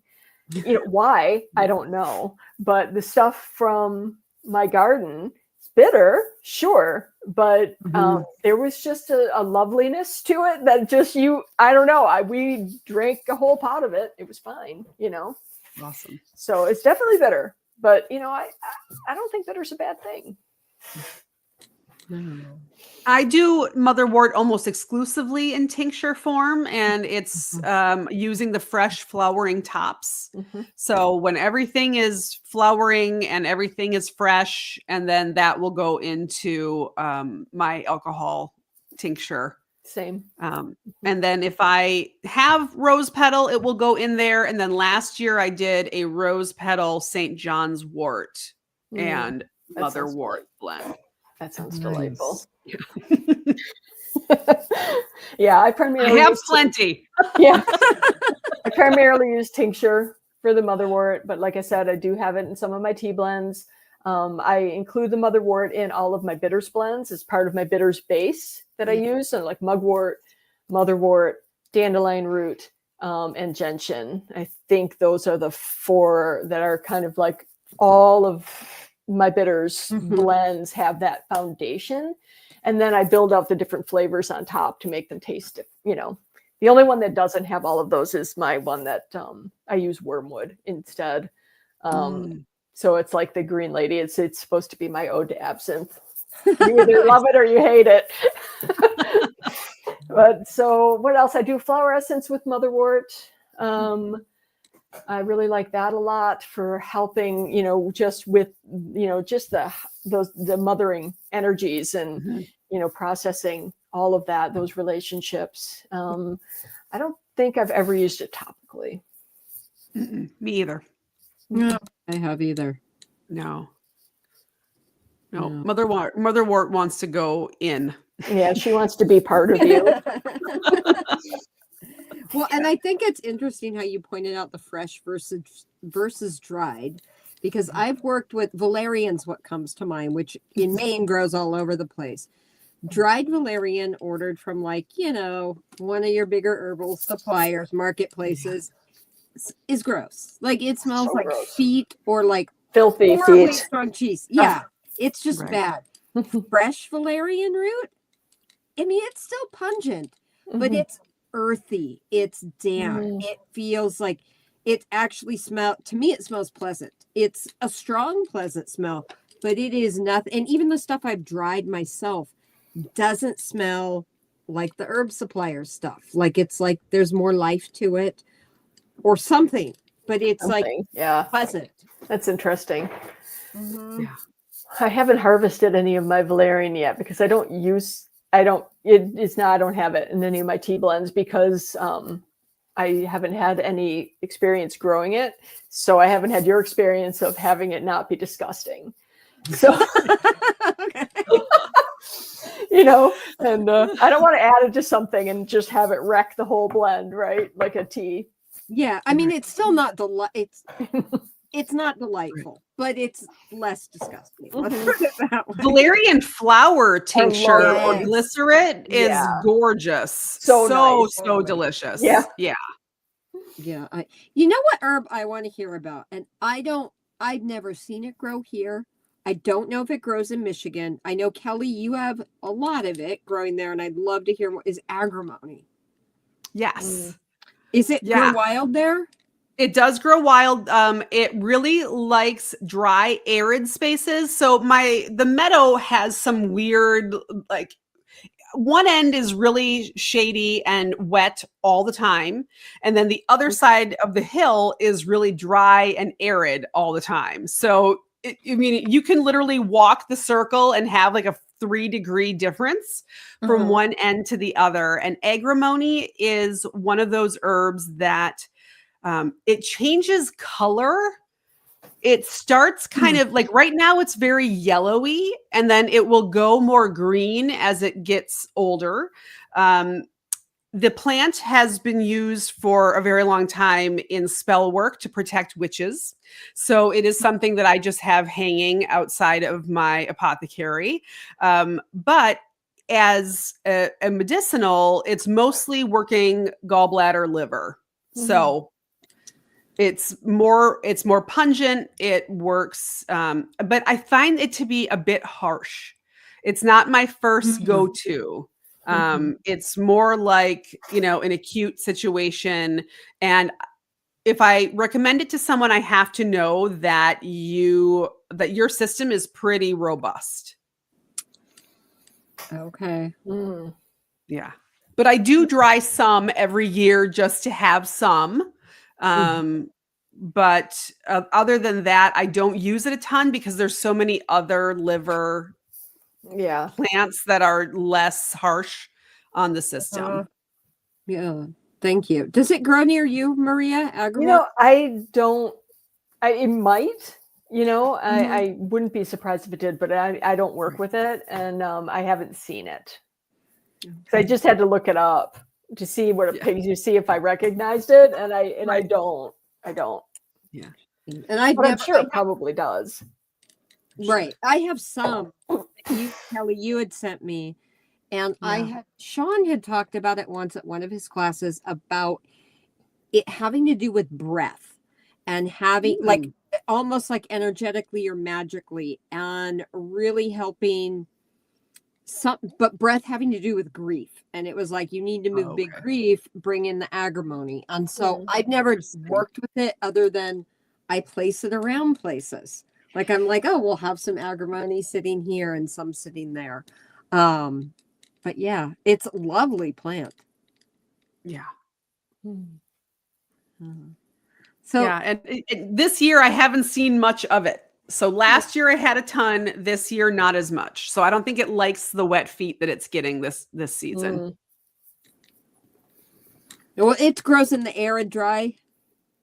You know, why? I don't know. But the stuff from my garden, it's bitter, sure. But there was just a loveliness to it that just I don't know. We drank a whole pot of it. It was fine, you know. Awesome. So it's definitely bitter. But, you know, I don't think bitter's a bad thing. No. I do motherwort almost exclusively in tincture form, and it's using the fresh flowering tops. Mhm. So when everything is flowering and everything is fresh, and then that will go into my alcohol tincture. Same. And then if I have rose petal, it will go in there. And then last year I did a rose petal St. John's wort and that sounds motherwort blend. That sounds Nice. delightful. Yeah, I I primarily have use plenty. yeah. I primarily use tincture for the motherwort, but like I said, I do have it in some of my tea blends. I include the motherwort in all of my bitters blends as part of my bitters base that I use. So like mugwort, motherwort, dandelion root, and gentian. I think those are the 4 that are kind of like all of my bitters blends have that foundation. And then I build out the different flavors on top to make them taste, the only one that doesn't have all of those is my one that I use wormwood instead. So it's like the green lady. It's supposed to be my ode to absinthe. You either love it or you hate it. But so what else? I do flower essence with motherwort. I really like that a lot for helping, just with, just the mothering energies and, processing all of that, those relationships. I don't think I've ever used it topically. Me either. No, I have either. No. Motherwort wants to go in. Yeah, she wants to be part of you. Well, and I think it's interesting how you pointed out the fresh versus dried, because I've worked with valerian's what comes to mind, which in Maine grows all over the place. Dried valerian ordered from one of your bigger herbal suppliers, marketplaces, is gross. Like it smells So like gross. feet or like Filthy horribly feet. strong cheese. Yeah, it's just Right. bad. Fresh valerian root, I mean, it's still pungent, but it's earthy. It's damp. It feels like it actually to me, it smells pleasant. It's a strong, pleasant smell, but it is nothing. And even the stuff I've dried myself doesn't smell like the herb supplier stuff. Like it's like there's more life to it or something, but it's like pleasant. That's interesting. Yeah. I haven't harvested any of my valerian yet because I don't have it in any of my tea blends because I haven't had any experience growing it. So I haven't had your experience of having it not be disgusting. So, Okay. and I don't want to add it to something and just have it wreck the whole blend, right? Like a tea. Yeah, I mean, it's still not it's not delightful, but it's less disgusting. Let's put it that way. Valerian flower tincture or Yes. glycerin is gorgeous. So nice. So delicious. Yeah. Yeah. Yeah. You know what herb I want to hear about? And I've never seen it grow here. I don't know if it grows in Michigan. I know, Kelly, you have a lot of it growing there, and I'd love to hear more. Is agrimony. Yes. Is it grow wild there? It does grow wild. It really likes dry, arid spaces. So the meadow has some weird, like one end is really shady and wet all the time. And then the other side of the hill is really dry and arid all the time. So, you can literally walk the circle and have like a 3-degree difference from one end to the other. And agrimony is one of those herbs that it changes color. It starts kind of like right now it's very yellowy, and then it will go more green as it gets older. The plant has been used for a very long time in spell work to protect witches. So it is something that I just have hanging outside of my apothecary. But as a medicinal, it's mostly working gallbladder, liver. So it's more pungent. It works, but I find it to be a bit harsh. It's not my first go-to. It's more like, an acute situation. And if I recommend it to someone, I have to know that your system is pretty robust. Okay. Mm. Yeah. But I do dry some every year just to have some. But other than that, I don't use it a ton because there's so many other liver Yeah. plants that are less harsh on the system. Yeah. Thank you. Does it grow near you, Maria? You know, I don't, it might, you know, Mhm. I wouldn't be surprised if it did, but I don't work with it, and I haven't seen it. So I just had to look it up to see what it pigs, to see if I recognized it, and I don't. Yeah. And I've But I'm never, sure it probably does. right. I have some that you, Kelly, you had sent me. And Sean had talked about it once at one of his classes about it having to do with breath and having like almost like energetically or magically and really helping but breath having to do with grief. And it was like, you need to move big grief, bring in the agrimony. And so I've never worked with it other than I place it around places. Like I'm like, oh, we'll have some agrimony sitting here and some sitting there. But yeah, it's a lovely plant. Yeah. So yeah. And this year I haven't seen much of it. So last year I had a ton, this year not as much. So I don't think it likes the wet feet that it's getting this season. well, it grows in the arid, dry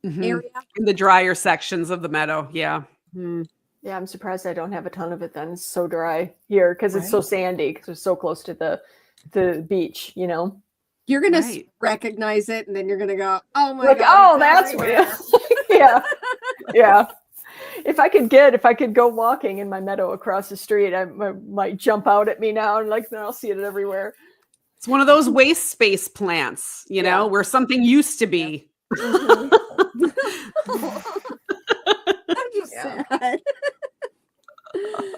area. In the drier sections of the meadow. Yeah. Yeah, I'm surprised I don't have a ton of it then. It's so dry here because it's so sandy because it's so close to the beach, you know. You're gonna recognize it, and then you're gonna go, "Oh my like, god!" oh, that's yeah, yeah. If I could go walking in my meadow across the street, I might jump out at me now, and like then I'll see it everywhere. It's one of those waste space plants, you know, where something used to be. I'm just sad.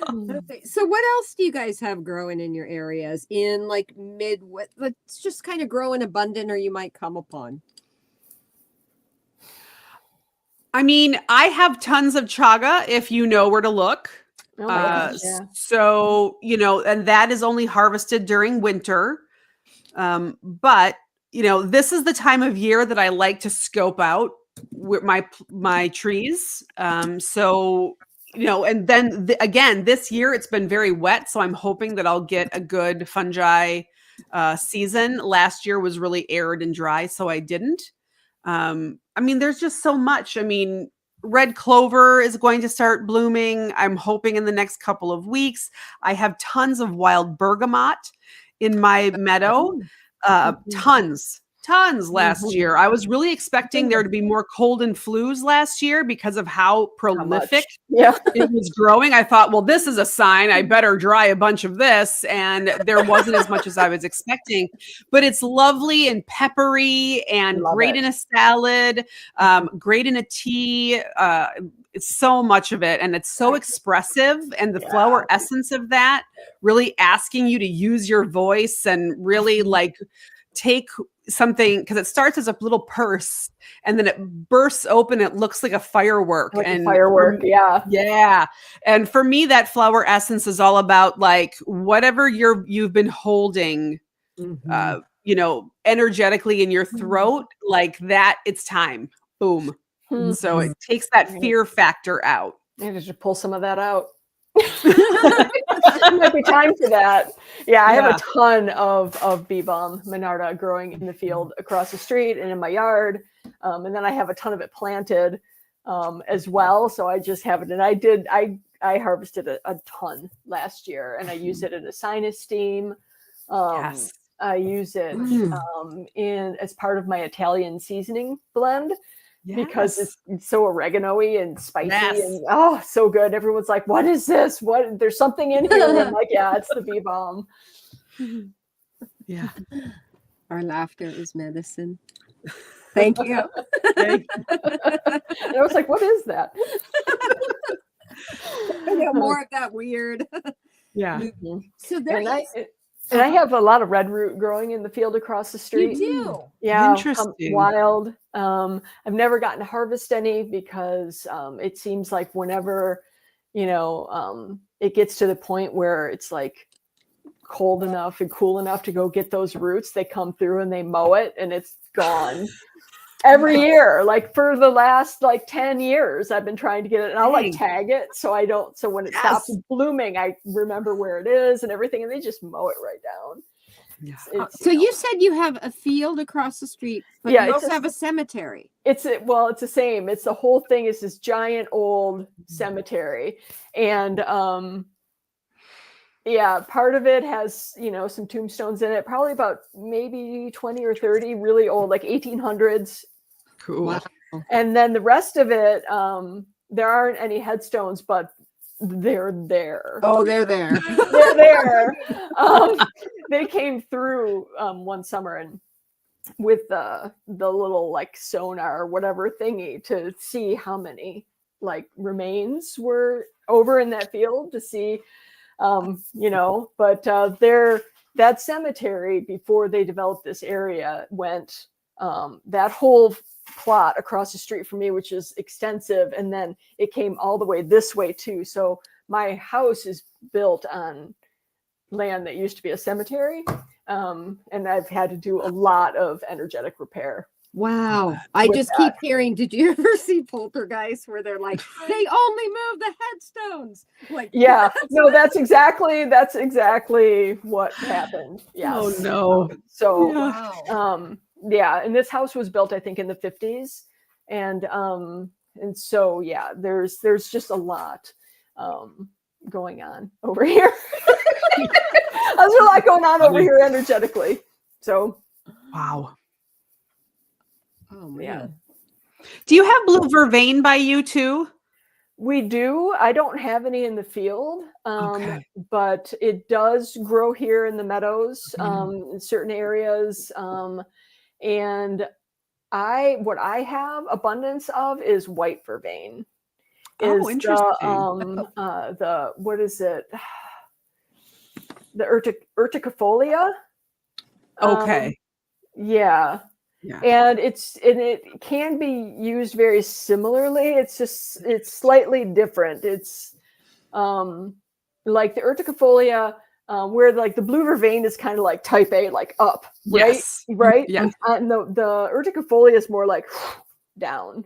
Okay. So what else do you guys have growing in your areas in like Midwest? Let's just kind of grow in abundant, or you might come upon. I mean, I have tons of chaga if you know where to look. Oh my gosh, So, you know, and that is only harvested during winter. But, you know, this is the time of year that I like to scope out with my trees. So, you know, and then again, this year it's been very wet. So I'm hoping that I'll get a good fungi season. Last year was really arid and dry, so I didn't. I mean, there's just so much. I mean, red clover is going to start blooming. I'm hoping in the next couple of weeks. I have tons of wild bergamot in my meadow. Tons last year. I was really expecting there to be more cold and flus last year because of how prolific it was growing. I thought, well, this is a sign. I better dry a bunch of this. And there wasn't as much as I was expecting. But it's lovely and peppery and great in a salad, great in a tea. It's so much of it. And it's so expressive. And the flower essence of that really asking you to use your voice and really like take something, because it starts as a little purse and then it bursts open. It looks like a firework. Yeah. And for me, that flower essence is all about like whatever you've been holding, you know, energetically in your throat, like that. It's time. Boom. So it takes that fear factor out. Maybe just pull some of that out. It might be time for that. Yeah, I have a ton of bee balm Monarda growing in the field across the street and in my yard, and then I have a ton of it planted as well. So I just have it, and I harvested a ton last year, and I use it in a sinus steam. I use it in as part of my Italian seasoning blend. Because it's so oregano-y and spicy and so good. Everyone's like, what is this? What? There's something in here. And I'm like, yeah, it's the bee balm. Yeah. Our laughter is medicine. Thank you. And I was like, what is that? I know more of that weird. Yeah. So there and I have a lot of red root growing in the field across the street. You do? Yeah. Interesting. Wild. I've never gotten to harvest any because it seems like whenever, you know, it gets to the point where it's like cold enough and cool enough to go get those roots, they come through and they mow it and it's gone. Every year, like for the last like 10 years, I've been trying to get it, and I'll like tag it so when it stops blooming, I remember where it is and everything, and they just mow it right down. Yeah. So you said you have a field across the street, but you also have a cemetery. It's the same. It's the whole thing is this giant old cemetery, and part of it has some tombstones in it. Probably about maybe 20 or 30 really old, like 1800s. Cool. Wow. And then the rest of it, there aren't any headstones, but they're there. Oh, they're there. They're there. They came through one summer and with the little like sonar or whatever thingy to see how many like remains were over in that field to see, but that cemetery, before they developed this area, went that whole plot across the street from me, which is extensive, and then it came all the way this way too. So my house is built on land that used to be a cemetery, and I've had to do a lot of energetic repair. Wow. I just keep hearing, did you ever see Poltergeist where they're like, they only move the headstones? Like, yeah, no, that's exactly what happened. Yes. Oh no. So wow. and this house was built, I think, in the 50s. And so there's just a lot going on over here. There's a lot going on over here energetically. So wow. Oh man. Do you have blue vervain by you too? We do. I don't have any in the field, but it does grow here in the meadows, in certain areas. And what I have abundance of is white vervain. Interesting. What is it? The urticaria. Okay. Yeah. And it can be used very similarly. It's slightly different. It's like the urticaria, where like the blue vervain is kind of like type A, like up, right? Yes. Right. Yes. And the urticaria is more like down.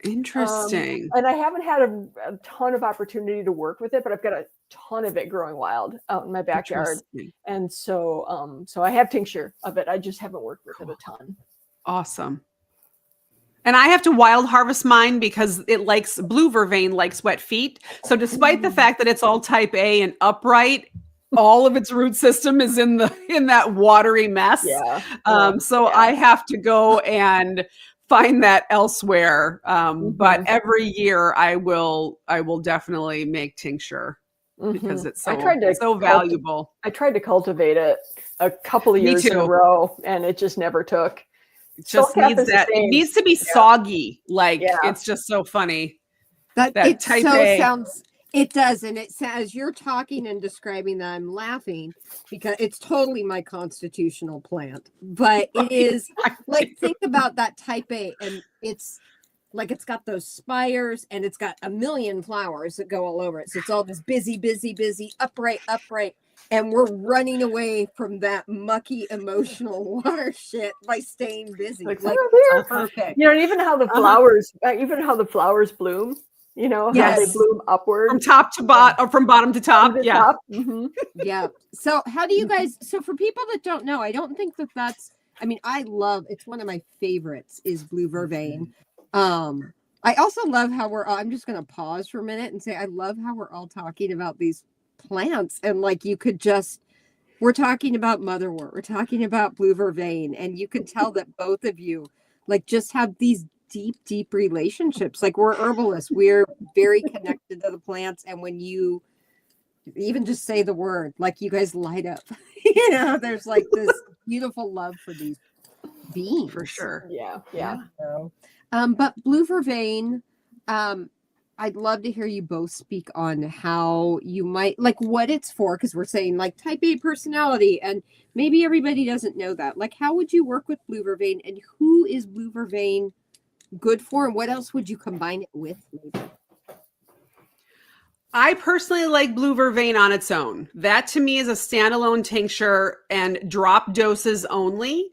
Interesting. And I haven't had a ton of opportunity to work with it, but I've got a ton of it growing wild out in my backyard. And so I have tincture of it. I just haven't worked with it a ton. Awesome. And I have to wild harvest mine because blue vervain likes wet feet. So despite the fact that it's all type A and upright, all of its root system is in that watery mess. I have to go and find that elsewhere. But every year I will definitely make tincture because it's so valuable. I tried to cultivate it a couple of years in a row, and it just never took. It just needs that. It needs to be soggy. It's just so funny. That type A. It does. And as you're talking and describing that, I'm laughing because it's totally my constitutional plant. But it is like, think about that type A, and it's like it's got those spires and it's got a million flowers that go all over it. So it's all this busy, upright. And we're running away from that mucky emotional water shit by staying busy. Like perfect. And even how the flowers bloom. How they bloom upward from top to bottom, or from bottom to top. Top. Yeah. So how do you guys? So for people that don't know, I don't think that's. I mean, it's one of my favorites is blue vervain. I also love how I'm just going to pause for a minute and say I love how we're all talking about these plants, and like we're talking about motherwort, we're talking about blue vervain, and you can tell that both of you like just have these deep relationships. Like, we're herbalists, we're very connected to the plants, and when you even just say the word, like, you guys light up. There's like this beautiful love for these beings. For sure. Yeah. But blue vervain, I'd love to hear you both speak on how you might, like, what it's for, because we're saying like type A personality, and maybe everybody doesn't know that. Like, how would you work with blue vervain, and who is blue vervain good for, and what else would you combine it with, maybe? I personally like blue vervain on its own. That to me is a standalone tincture and drop doses only.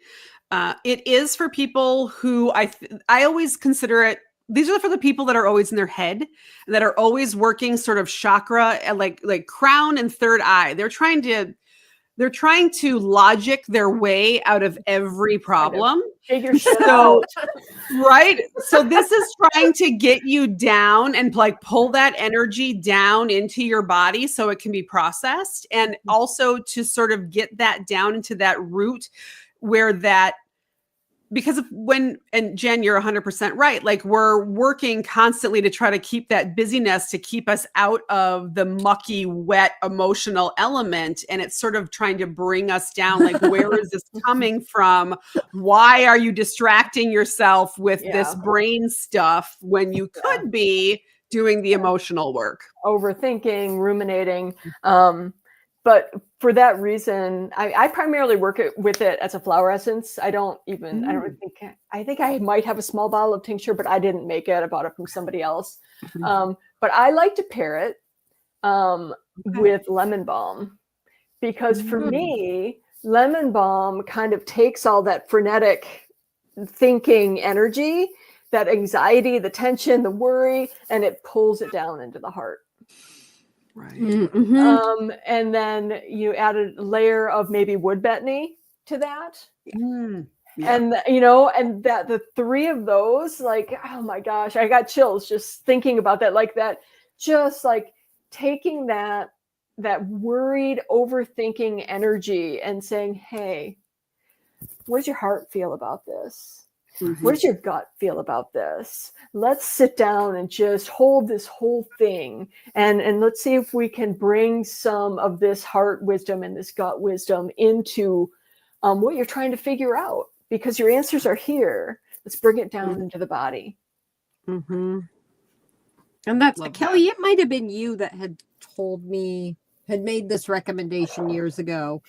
It is for people who I always consider it. These are for the people that are always in their head, that are always working sort of chakra, like crown and third eye. They're trying to logic their way out of every problem. Figure shit So, out. right? So this is trying to get you down and like pull that energy down into your body so it can be processed, and also to sort of get that down into that root where that, because of and Jen, you're 100% right. Like, we're working constantly to try to keep that busyness, to keep us out of the mucky, wet, emotional element. And it's sort of trying to bring us down. Like, where is this coming from? Why are you distracting yourself with this brain stuff when you could be doing the emotional work? Overthinking, ruminating. But for that reason, I primarily work with it as a flower essence. I think I might have a small bottle of tincture, but I didn't make it. I bought it from somebody else. But I like to pair it with lemon balm, because for me, lemon balm kind of takes all that frenetic thinking energy, that anxiety, the tension, the worry, and it pulls it down into the heart. Right. Mm-hmm. And then you add a layer of maybe wood betony to that. Yeah. And, and that the three of those, like, oh my gosh, I got chills just thinking about that, like that, just like taking that worried, overthinking energy and saying, hey, what does your heart feel about this? Mm-hmm. What does your gut feel about this? Let's sit down and just hold this whole thing, and let's see if we can bring some of this heart wisdom and this gut wisdom into what you're trying to figure out, because your answers are here. Let's bring it down into the body. Mm-hmm. And that's Kelly. It might have been you that had made this recommendation years ago.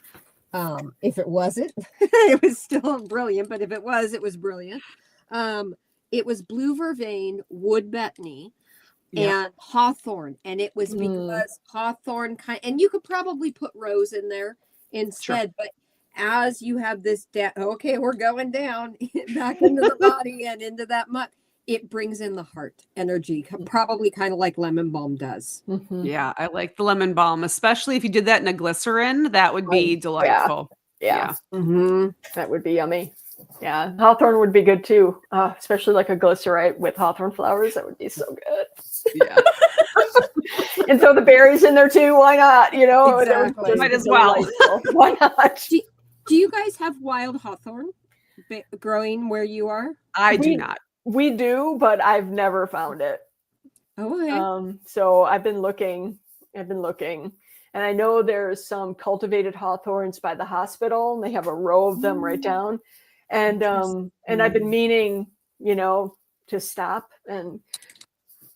If it wasn't, it was still brilliant. But if it was brilliant. It was blue vervain, wood betony, and hawthorn. And it was because hawthorn and you could probably put rose in there instead. Sure. But as you have this, okay, we're going down back into the body and into that muck. It brings in the heart energy, probably kind of like lemon balm does. Mm-hmm. Yeah, I like the lemon balm, especially if you did that in a glycerin. That would be delightful. Yeah. Mm-hmm. That would be yummy. Yeah, hawthorn would be good too, especially like a glycerite with hawthorn flowers. That would be so good. Yeah. And throw the berries in there too. Why not? Exactly. Might as well. Why not? Do you guys have wild hawthorn growing where you are? I do not. We do, but I've never found it. Oh, okay. So I've been looking, and I know there's some cultivated hawthorns by the hospital, and they have a row of them right down. And I've been meaning, to stop and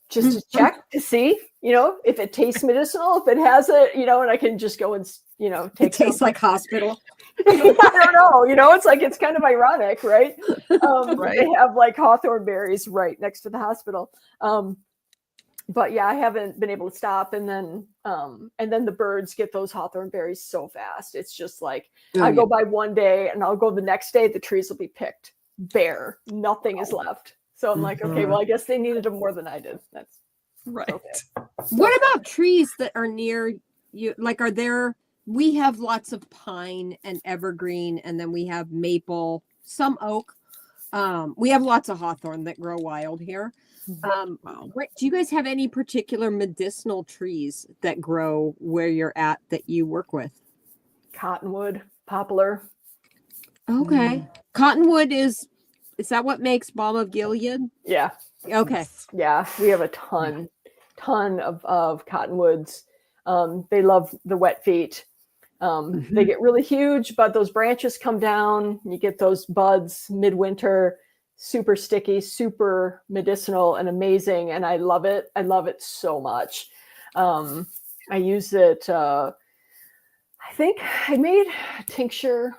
just to check to see, if it tastes medicinal, if it has it, and I can just go and, take it tastes like hospital. I don't know, it's kind of ironic, right? Right. They have like hawthorn berries right next to the hospital. But yeah, I haven't been able to stop. And then the birds get those hawthorn berries so fast. It's just like, go by one day and I'll go the next day, the trees will be picked bare. Nothing is left. So I'm like, okay, well, I guess they needed them more than I did. That's right. Okay. What about trees that are near you? Like, we have lots of pine and evergreen, and then we have maple, some oak. We have lots of hawthorn that grow wild here. Do you guys have any particular medicinal trees that grow where you're at that you work with? Cottonwood, poplar. Okay. Cottonwood is that what makes Balm of Gilead? Yeah. Okay. Yeah, we have a ton of cottonwoods. They love the wet feet. They get really huge, but those branches come down. You get those buds midwinter, super sticky, super medicinal and amazing. And I love it. I love it so much. I use it. I think I made a tincture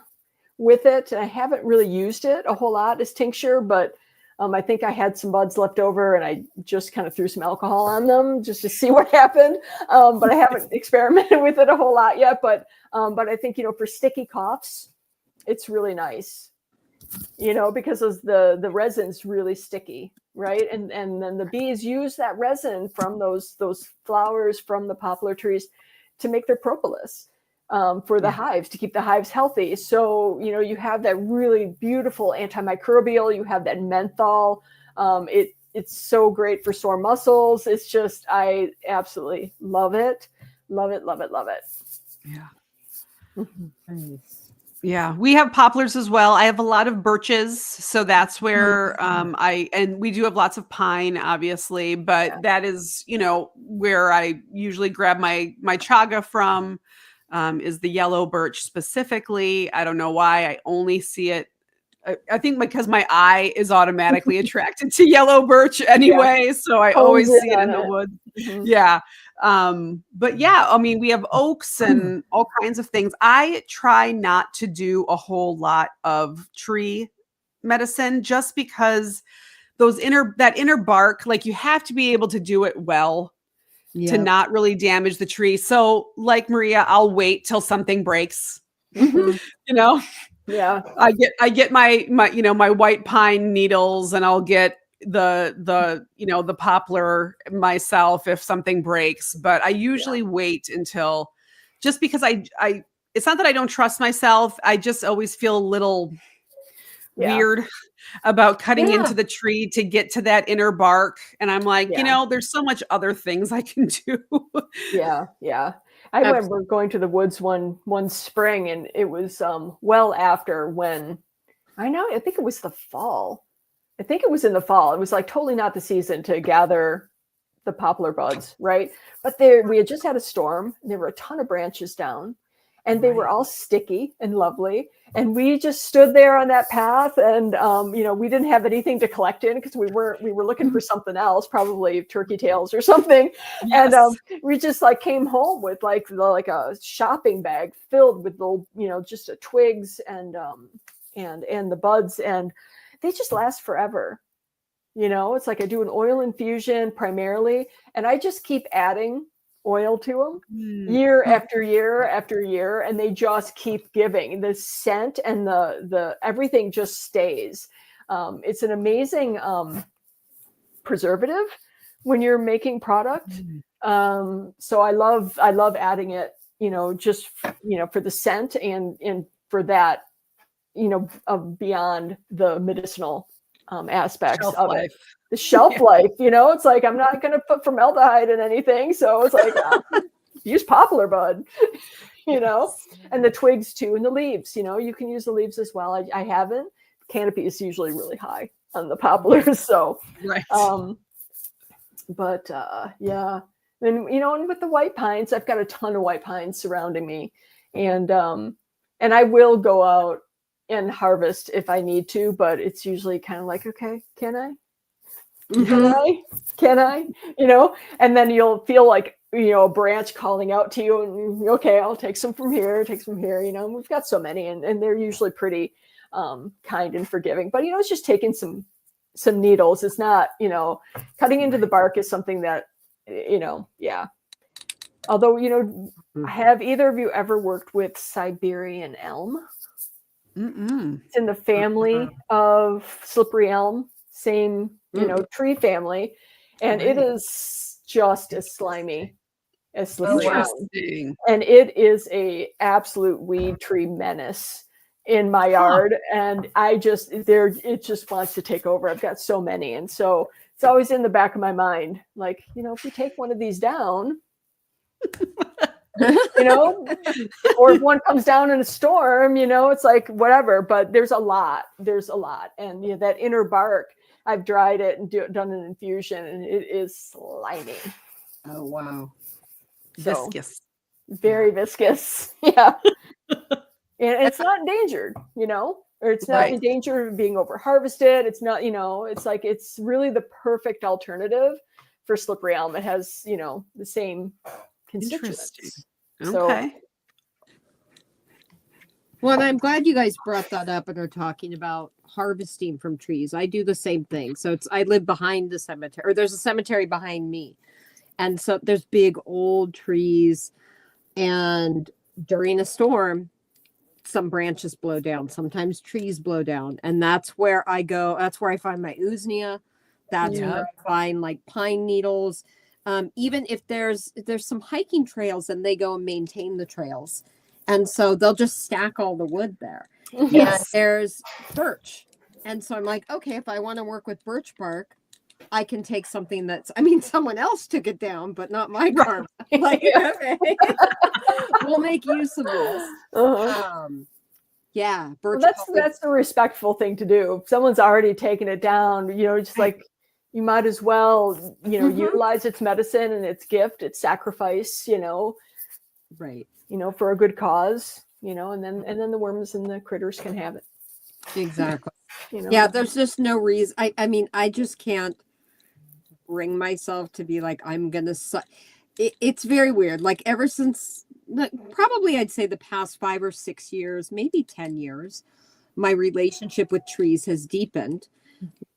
with it. I haven't really used it a whole lot as tincture, but I think I had some buds left over and I just kind of threw some alcohol on them just to see what happened. But I haven't experimented with it a whole lot yet. But I think, for sticky coughs, it's really nice, because the resin's really sticky, right? And then the bees use that resin from those flowers from the poplar trees to make their propolis. For the hives, to keep the hives healthy. So, you have that really beautiful antimicrobial, you have that menthol. It's so great for sore muscles. It's just, I absolutely love it. Love it, love it, love it. Yeah. Nice. Yeah, we have poplars as well. I have a lot of birches, so that's where and we do have lots of pine, obviously, but that is, where I usually grab my chaga from, is the yellow birch specifically. I don't know why I only see it. I think because my eye is automatically attracted to yellow birch anyway, so I always see it in the woods. Mm-hmm. Yeah. But yeah, I mean, we have oaks and all kinds of things. I try not to do a whole lot of tree medicine just because that inner bark, like you have to be able to do it well to not really damage the tree. So like Maria, I'll wait till something breaks, Yeah. I get my my white pine needles, and I'll get the poplar myself if something breaks, but I usually wait until, just because I it's not that I don't trust myself. I just always feel a little weird about cutting into the tree to get to that inner bark. And I'm like, there's so much other things I can do. Yeah. I remember going to the woods one spring, and it was well after when I think it was the fall. I think it was in the fall. It was like totally not the season to gather the poplar buds, right? But we had just had a storm. There were a ton of branches down, and they were all sticky and lovely. And we just stood there on that path, and we didn't have anything to collect in because we were looking for something else, probably turkey tails or something. Yes. And we just came home with like a shopping bag filled with little, just twigs and the buds, and they just last forever. It's like I do an oil infusion primarily, and I just keep adding oil to them year after year after year, and they just keep giving. The scent and the everything just stays. It's an amazing preservative when you're making product. So I love adding it, just for the scent and for that, beyond the medicinal aspects of it. The shelf life, it's like, I'm not going to put formaldehyde in anything. So it's like, use poplar bud, and the twigs too, and the leaves, you can use the leaves as well. I haven't. Canopy is usually really high on the poplars. So, but yeah. And, and with the white pines, I've got a ton of white pines surrounding me, and I will go out and harvest if I need to, but it's usually kind of like, okay, can I? Can I? And then you'll feel like, a branch calling out to you, and okay, I'll take some from here, we've got so many, and they're usually pretty kind and forgiving, but it's just taking some needles. It's not, cutting into the bark is something that, although, have either of you ever worked with Siberian elm? It's in the family of slippery elm, same, tree family. And it is just as slimy as slippery elm. And it is a absolute weed tree menace in my yard. And it just wants to take over. I've got so many. And so it's always in the back of my mind, like, if we take one of these down, or if one comes down in a storm, it's like whatever, but there's a lot. And that inner bark, I've dried it and done an infusion, and it is slimy. Oh, wow. Viscous. Very viscous. Yeah. And it's not endangered, or it's not in danger of being over harvested. It's not, it's like, it's really the perfect alternative for slippery elm. It has, the same constituents. Okay. Well, and I'm glad you guys brought that up and are talking about harvesting from trees. I do the same thing. So I live behind the cemetery, or there's a cemetery behind me. And so there's big old trees. And during a storm, some branches blow down. Sometimes trees blow down. And that's where I go. That's where I find my usnea. That's where I find like pine needles. Even if there's some hiking trails and they go and maintain the trails. And so they'll just stack all the wood there. Yes. And there's birch. And so I'm like, okay, if I want to work with birch bark, I can take something someone else took it down, but not my carve. Like, okay, we'll make use of this. Yeah, birch. Well, that's the respectful thing to do. If someone's already taken it down, just like you might as well, utilize its medicine and its gift, its sacrifice, right. For a good cause, and then the worms and the critters can have it. Exactly. Yeah, there's just no reason. I just can't bring myself to be like, I'm going to, it's very weird. Like ever since probably I'd say the past 5 or 6 years, maybe 10 years, my relationship with trees has deepened.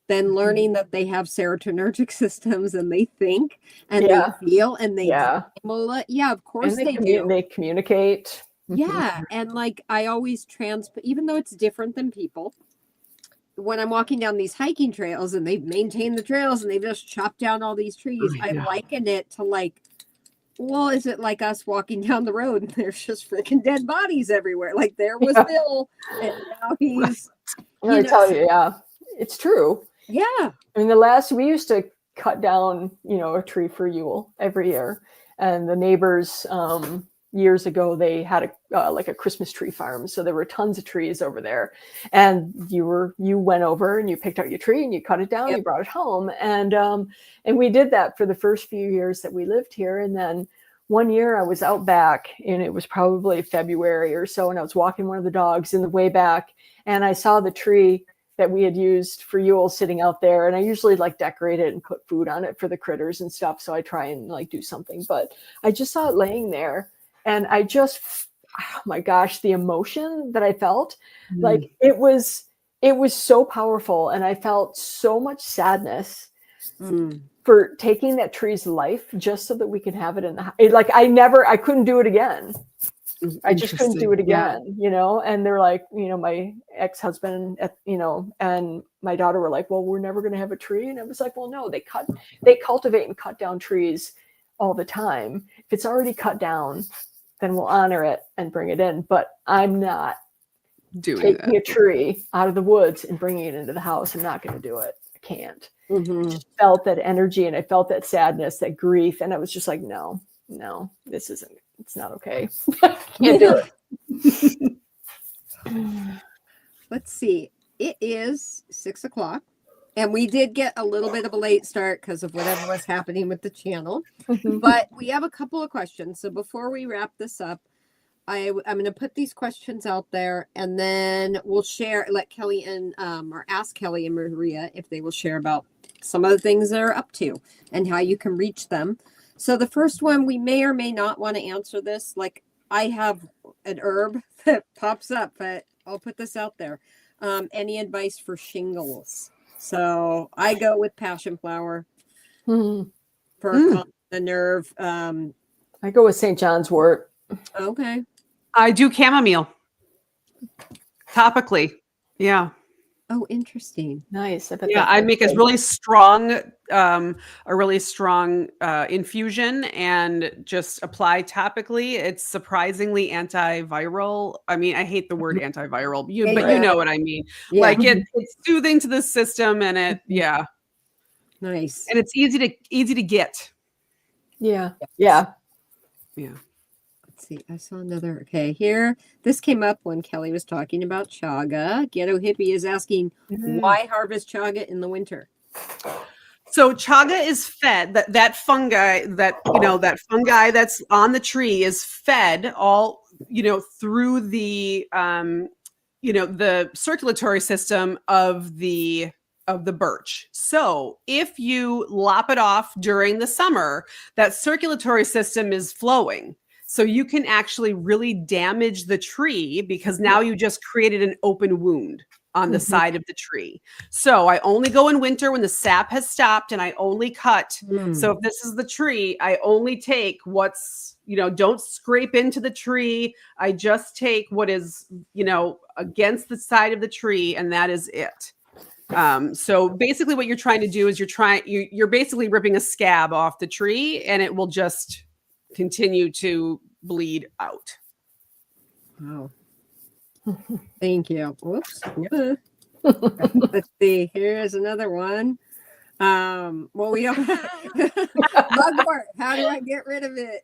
Then learning that they have serotonergic systems and they think and they feel and they of course and they do. They communicate. Yeah, and like I always even though it's different than people, when I'm walking down these hiking trails and they've maintained the trails and they've just chopped down all these trees, I liken it to like, well, is it like us walking down the road and there's just freaking dead bodies everywhere? Like there was Bill and now he's I tell you, it's true. Yeah. I mean, we used to cut down, a tree for Yule every year. And the neighbors, years ago, they had a Christmas tree farm. So there were tons of trees over there. And you went over and you picked out your tree and you cut it down, you brought it home. And we did that for the first few years that we lived here. And then one year I was out back and it was probably February or so. And I was walking one of the dogs in the way back and I saw the tree that we had used for Yule sitting out there. And I usually like decorate it and put food on it for the critters and stuff. So I try and like do something, but I just saw it laying there and I just, oh my gosh, the emotion that I felt, like it was so powerful. And I felt so much sadness for taking that tree's life just so that we could have it in the house. Like I couldn't do it again. I just couldn't do it again, and they're like, my ex-husband, and my daughter were like, well, we're never going to have a tree. And I was like, well, no, they cultivate and cut down trees all the time. If it's already cut down, then we'll honor it and bring it in. But I'm not taking a tree out of the woods and bringing it into the house. I'm not going to do it. I can't. I just felt that energy and I felt that sadness, that grief. And I was just like, no, it's not okay. Can't do it. Let's see. It is 6:00 and we did get a little bit of a late start because of whatever was happening with the channel, but we have a couple of questions. So before we wrap this up, I'm going to put these questions out there and then we'll let Kelly and or ask Kelly and Maria if they will share about some of the things they're up to and how you can reach them. So the first one, we may or may not want to answer this. Like I have an herb that pops up, but I'll put this out there. Any advice for shingles? So I go with passion flower for the nerve. I go with St. John's wort. Okay. I do chamomile topically. Yeah. Oh, interesting. Nice. I make a really strong infusion and just apply topically. It's surprisingly antiviral. I mean, I hate the word antiviral, but you know what I mean. Yeah. Like it's soothing to the system and nice. And it's easy to get. Yeah. Let's see. I saw another. Okay, here. This came up when Kelly was talking about chaga. Ghetto Hippie is asking, why harvest chaga in the winter? So chaga is fed. That fungi that's on the tree is fed all through the the circulatory system of the birch. So if you lop it off during the summer, that circulatory system is flowing. So you can actually really damage the tree because now you just created an open wound on the side of the tree. So I only go in winter when the sap has stopped, and I only cut. So if this is the tree, I only take what's, don't scrape into the tree. I just take what is, against the side of the tree, and that is it. So basically what you're trying to do is you're basically ripping a scab off the tree, and it will just continue to bleed out. Wow. Thank you. Whoops. Let's see. Here's another one. Well, we don't mugwort. How do I get rid of it?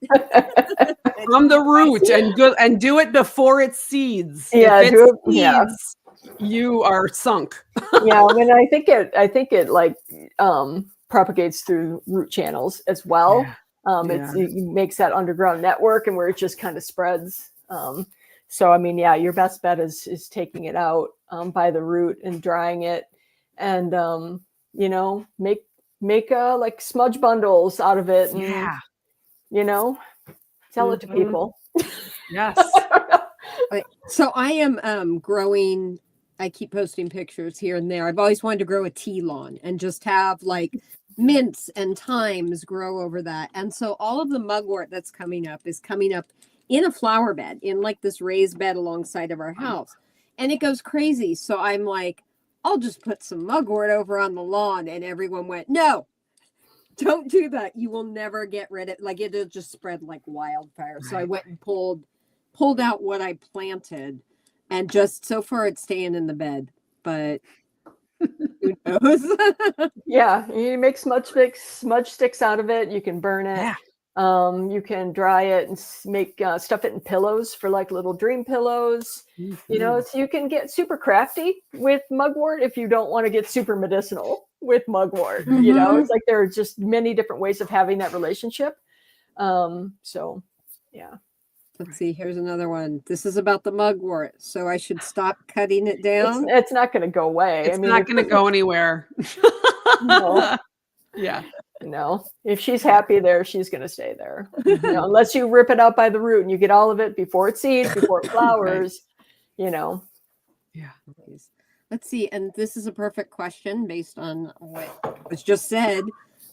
From the root, and do it before it seeds. Yeah, if it seeds, you are sunk. Yeah, I mean, I think it like propagates through root channels as well. It makes that underground network, and where it just kind of spreads. So I mean, yeah, your best bet is taking it out by the root and drying it, and make like smudge bundles out of it, and sell it to people. Yes. So I am growing. I keep posting pictures here and there. I've always wanted to grow a tea lawn and just have like mints and thymes grow over that. And so all of the mugwort that's coming up is coming up in a flower bed, in like this raised bed alongside of our house. And it goes crazy. So I'm like, I'll just put some mugwort over on the lawn. And everyone went, no, don't do that. You will never get rid of it. Like it'll just spread like wildfire. So I went and pulled out what I planted, and just so far it's staying in the bed, but who knows? Yeah, you make smudge sticks out of it. You can burn it. Yeah. You can dry it and make stuff it in pillows for like little dream pillows. So you can get super crafty with mugwort if you don't want to get super medicinal with mugwort. It's like there are just many different ways of having that relationship. So yeah. Let's see. Here's another one. This is about the mugwort. So I should stop cutting it down. It's not going to go away. It's not going to go anywhere. No. Yeah. If she's happy there, she's going to stay there. Unless you rip it out by the root and you get all of it before it seeds, before it flowers. Yeah. Let's see. And this is a perfect question based on what was just said.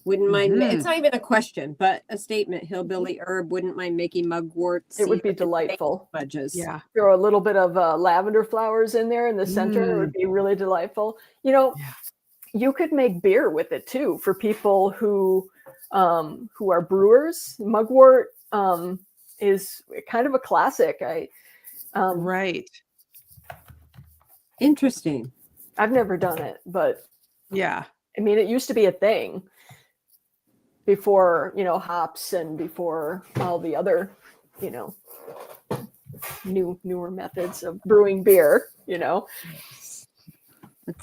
Wouldn't mind. It's not even a question, but a statement. Hillbilly herb. Wouldn't mind making mugwort. It would be delightful. Wedges. Yeah. Throw a little bit of lavender flowers in there in the center. It would be really delightful. You could make beer with it too for people who are brewers. Mugwort is kind of a classic. Right. Interesting. I've never done it, but yeah. I mean, it used to be a thing before, hops and before all the other, newer methods of brewing beer, Let's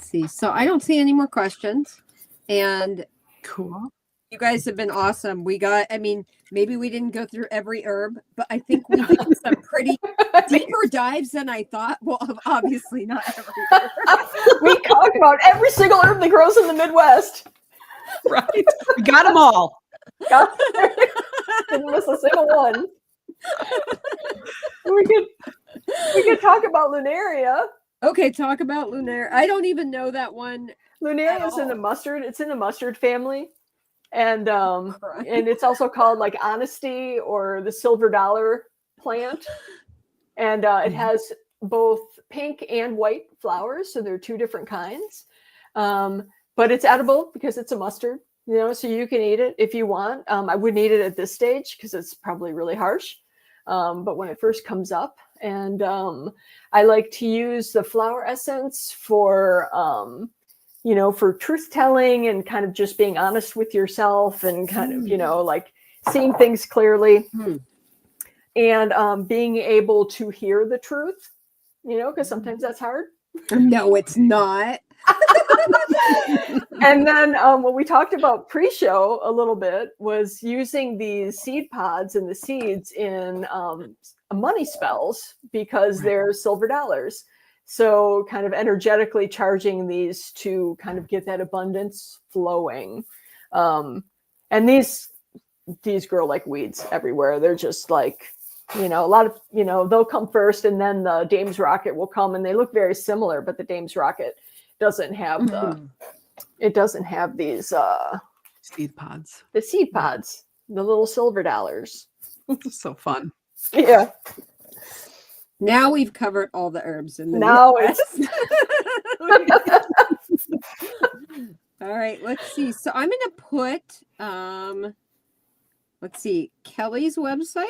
see. So I don't see any more questions. And cool. You guys have been awesome. Maybe we didn't go through every herb, but I think we did some pretty deeper dives than I thought. Well, obviously not every herb. We talked about every single herb that grows in the Midwest. Right. We got them all. Didn't miss a single one. We could talk about Lunaria. Okay, talk about Lunaria. I don't even know that one. Lunaria is in the mustard. It's in the mustard family. And it's also called like honesty or the silver dollar plant. And it has both pink and white flowers. So there are two different kinds. But it's edible because it's a mustard, so you can eat it if you want. I wouldn't eat it at this stage because it's probably really harsh. But when it first comes up, and I like to use the flower essence for for truth telling and kind of just being honest with yourself and kind of, like seeing things clearly and being able to hear the truth, because sometimes that's hard. No, it's not. And then what we talked about pre-show a little bit was using these seed pods and the seeds in money spells because they're silver dollars. So kind of energetically charging these to kind of get that abundance flowing. And these grow like weeds everywhere. They're just like, You know, a lot of, you know, they'll come first and then the Dame's Rocket will come, and they look very similar, but the Dame's Rocket doesn't have it doesn't have these Seed pods. the seed pods, the little silver dollars. So fun. Yeah. Now we've covered all the herbs in the Now Midwest. All right, let's see. So I'm going to put, let's see, Kelly's website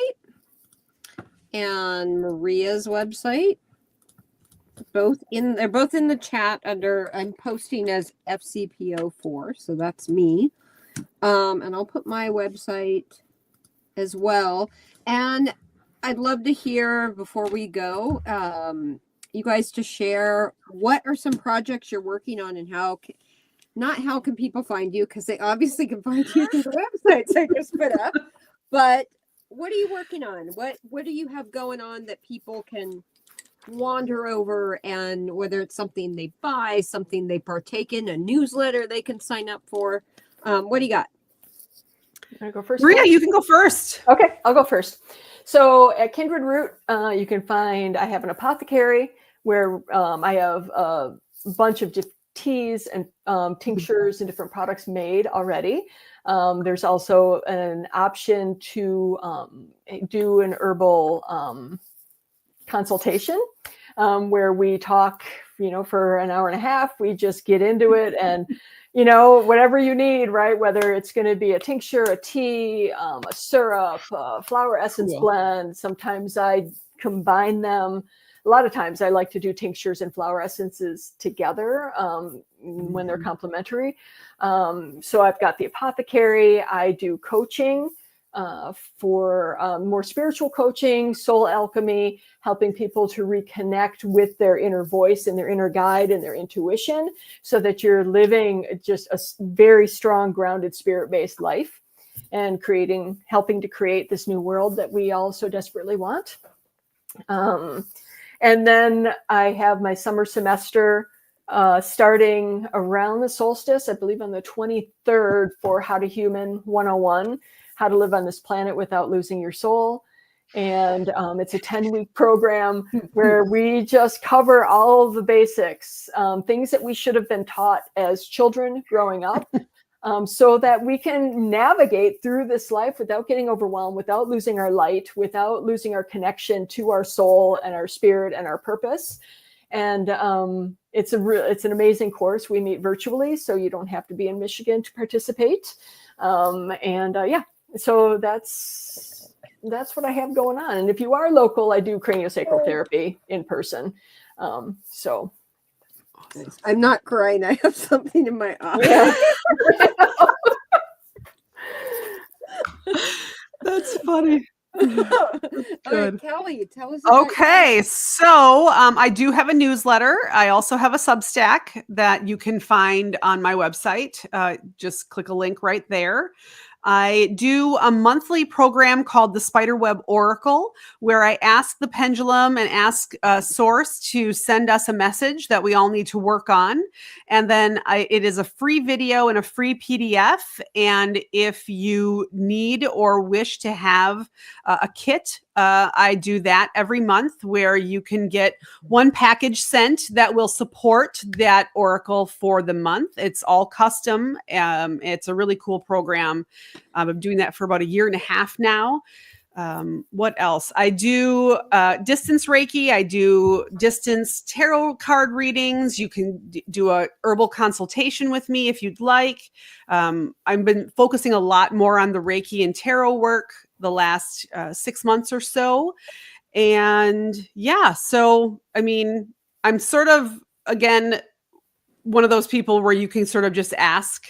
and Maria's website. They're both in the chat under, I'm posting as FCPO4, so that's me. And I'll put my website as well. And I'd love to hear, before we go, you guys to share what are some projects you're working on, and how can people find you, because they obviously can find you through the websites I just put up. But what are you working on? What do you have going on that people can wander over, and whether it's something they buy, something they partake in, a newsletter they can sign up for? What do you got? I go first. Maria, you can go first. Okay, I'll go first. So at Kindred Root, you can find, I have an apothecary where I have a bunch of teas and tinctures and different products made already. There's also an option to do an herbal consultation where we talk, you know, for an hour and a half. We just get into it, and you know, whatever you need, right? Whether it's going to be a tincture, a tea, a syrup, a flower essence blend. Sometimes I combine them. A lot of times I like to do tinctures and flower essences together when they're complementary. So I've got the apothecary. I do coaching for more spiritual coaching, soul alchemy, helping people to reconnect with their inner voice and their inner guide and their intuition, so that you're living just a very strong, grounded, spirit-based life, and helping to create this new world that we all so desperately want. And then I have my summer semester starting around the solstice, I believe on the 23rd, for How to Human 101, how to live on this planet without losing your soul. And it's a 10-week program where we just cover all of the basics, things that we should have been taught as children growing up, so that we can navigate through this life without getting overwhelmed, without losing our light, without losing our connection to our soul and our spirit and our purpose. And it's an amazing course. We meet virtually, so you don't have to be in Michigan to participate. So that's what I have going on. And if you are local, I do craniosacral therapy in person. So I'm not crying. I have something in my eye. yeah. That's funny. All Good. right, Kelly, tell us. About Okay, so I do have a newsletter. I also have a Substack that you can find on my website. Just click a link right there. I do a monthly program called the Spiderweb Oracle, where I ask the pendulum and ask Source to send us a message that we all need to work on. And then it is a free video and a free PDF. And if you need or wish to have a kit, I do that every month, where you can get one package sent that will support that oracle for the month. It's all custom. It's a really cool program. I'm doing that for about 1.5 years now. What else? I do distance Reiki. I do distance tarot card readings. You can do a herbal consultation with me if you'd like. I've been focusing a lot more on the Reiki and tarot work the last 6 months or so. And yeah, so, I mean, I'm sort of, again, one of those people where you can sort of just ask,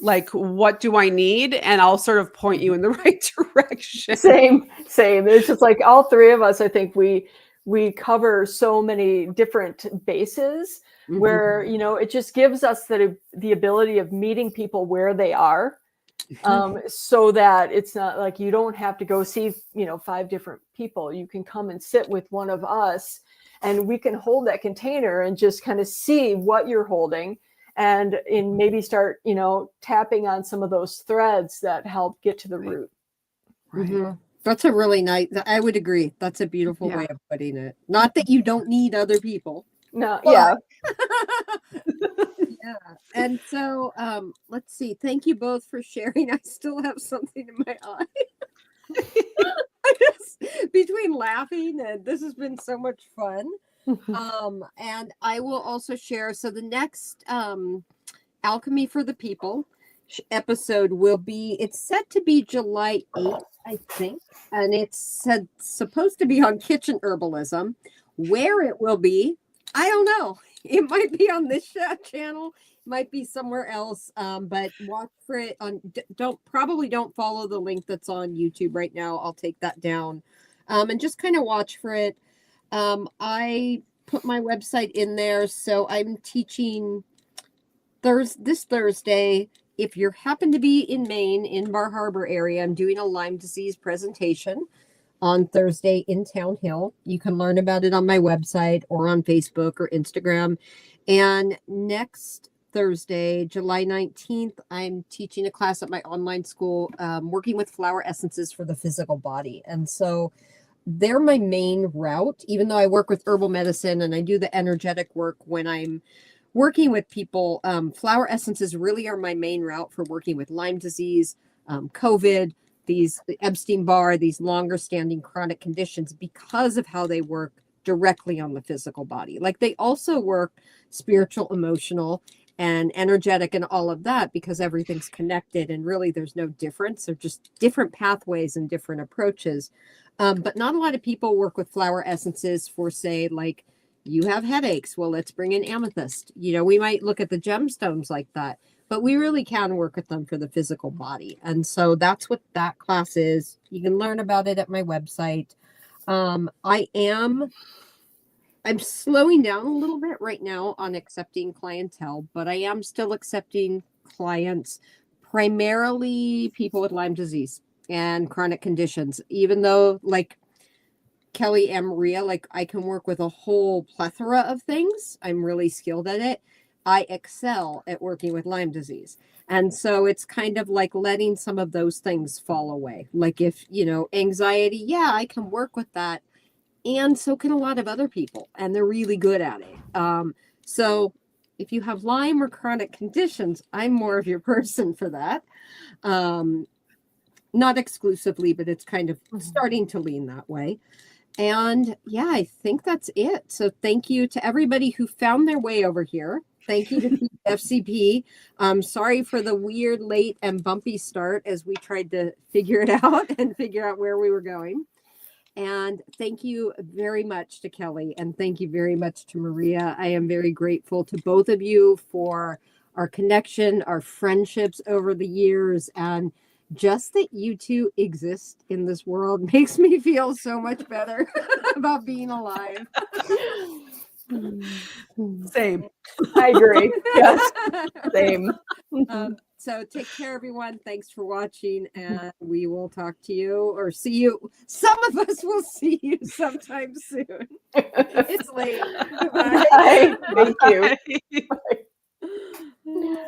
like, what do I need? And I'll sort of point you in the right direction. Same. It's just like all three of us, I think we cover so many different bases where, you know, it just gives us the ability of meeting people where they are. So that it's not like you don't have to go see, 5 different people. You can come and sit with one of us, and we can hold that container and just kind of see what you're holding, and maybe start, tapping on some of those threads that help get to the root. Right. That's a really nice, I would agree. That's a beautiful Yeah. way of putting it. Not that you don't need other people. No, But- yeah. Yeah. And so let's see. Thank you both for sharing. I still have something in my eye. Between laughing and this has been so much fun. And I will also share. So the next Alchemy for the People episode will be, it's set to be July 8th, I think. And it's supposed to be on kitchen herbalism. Where it will be, I don't know. It might be on this channel, might be somewhere else. But watch for it on. Don't follow the link that's on YouTube right now. I'll take that down, and just kind of watch for it. I put my website in there, so I'm teaching this Thursday. If you happen to be in Maine, in Bar Harbor area, I'm doing a Lyme disease presentation on Thursday in Town Hill. You can learn about it on my website or on Facebook or Instagram. And next Thursday, July 19th, I'm teaching a class at my online school, working with flower essences for the physical body. And so they're my main route, even though I work with herbal medicine and I do the energetic work when I'm working with people. Flower essences really are my main route for working with Lyme disease, COVID, the Epstein-Barr, these longer standing chronic conditions, because of how they work directly on the physical body. Like they also work spiritual, emotional, and energetic and all of that, because everything's connected and really there's no difference. They're just different pathways and different approaches. But not a lot of people work with flower essences for, say, like, you have headaches. Well, let's bring in amethyst. We might look at the gemstones like that, but we really can work with them for the physical body. And so that's what that class is. You can learn about it at my website. I'm slowing down a little bit right now on accepting clientele, but I am still accepting clients, primarily people with Lyme disease and chronic conditions, even though, like Kelly and Maria, like I can work with a whole plethora of things. I'm really skilled at it. I excel at working with Lyme disease. And so it's kind of like letting some of those things fall away. Like if, anxiety, yeah, I can work with that. And so can a lot of other people. And they're really good at it. So if you have Lyme or chronic conditions, I'm more of your person for that. Not exclusively, but it's kind of starting to lean that way. And yeah, I think that's it. So thank you to everybody who found their way over here. Thank you to FCP. Sorry for the weird, late, and bumpy start as we tried to figure it out and figure out where we were going. And thank you very much to Kelly. And thank you very much to Maria. I am very grateful to both of you for our connection, our friendships over the years, and just that you two exist in this world makes me feel so much better about being alive. Same. I agree. Yes, same. So take care, everyone. Thanks for watching, and we will talk to you or see you. Some of us will see you sometime soon. It's late. Goodbye. Bye. Thank you. Bye. Bye.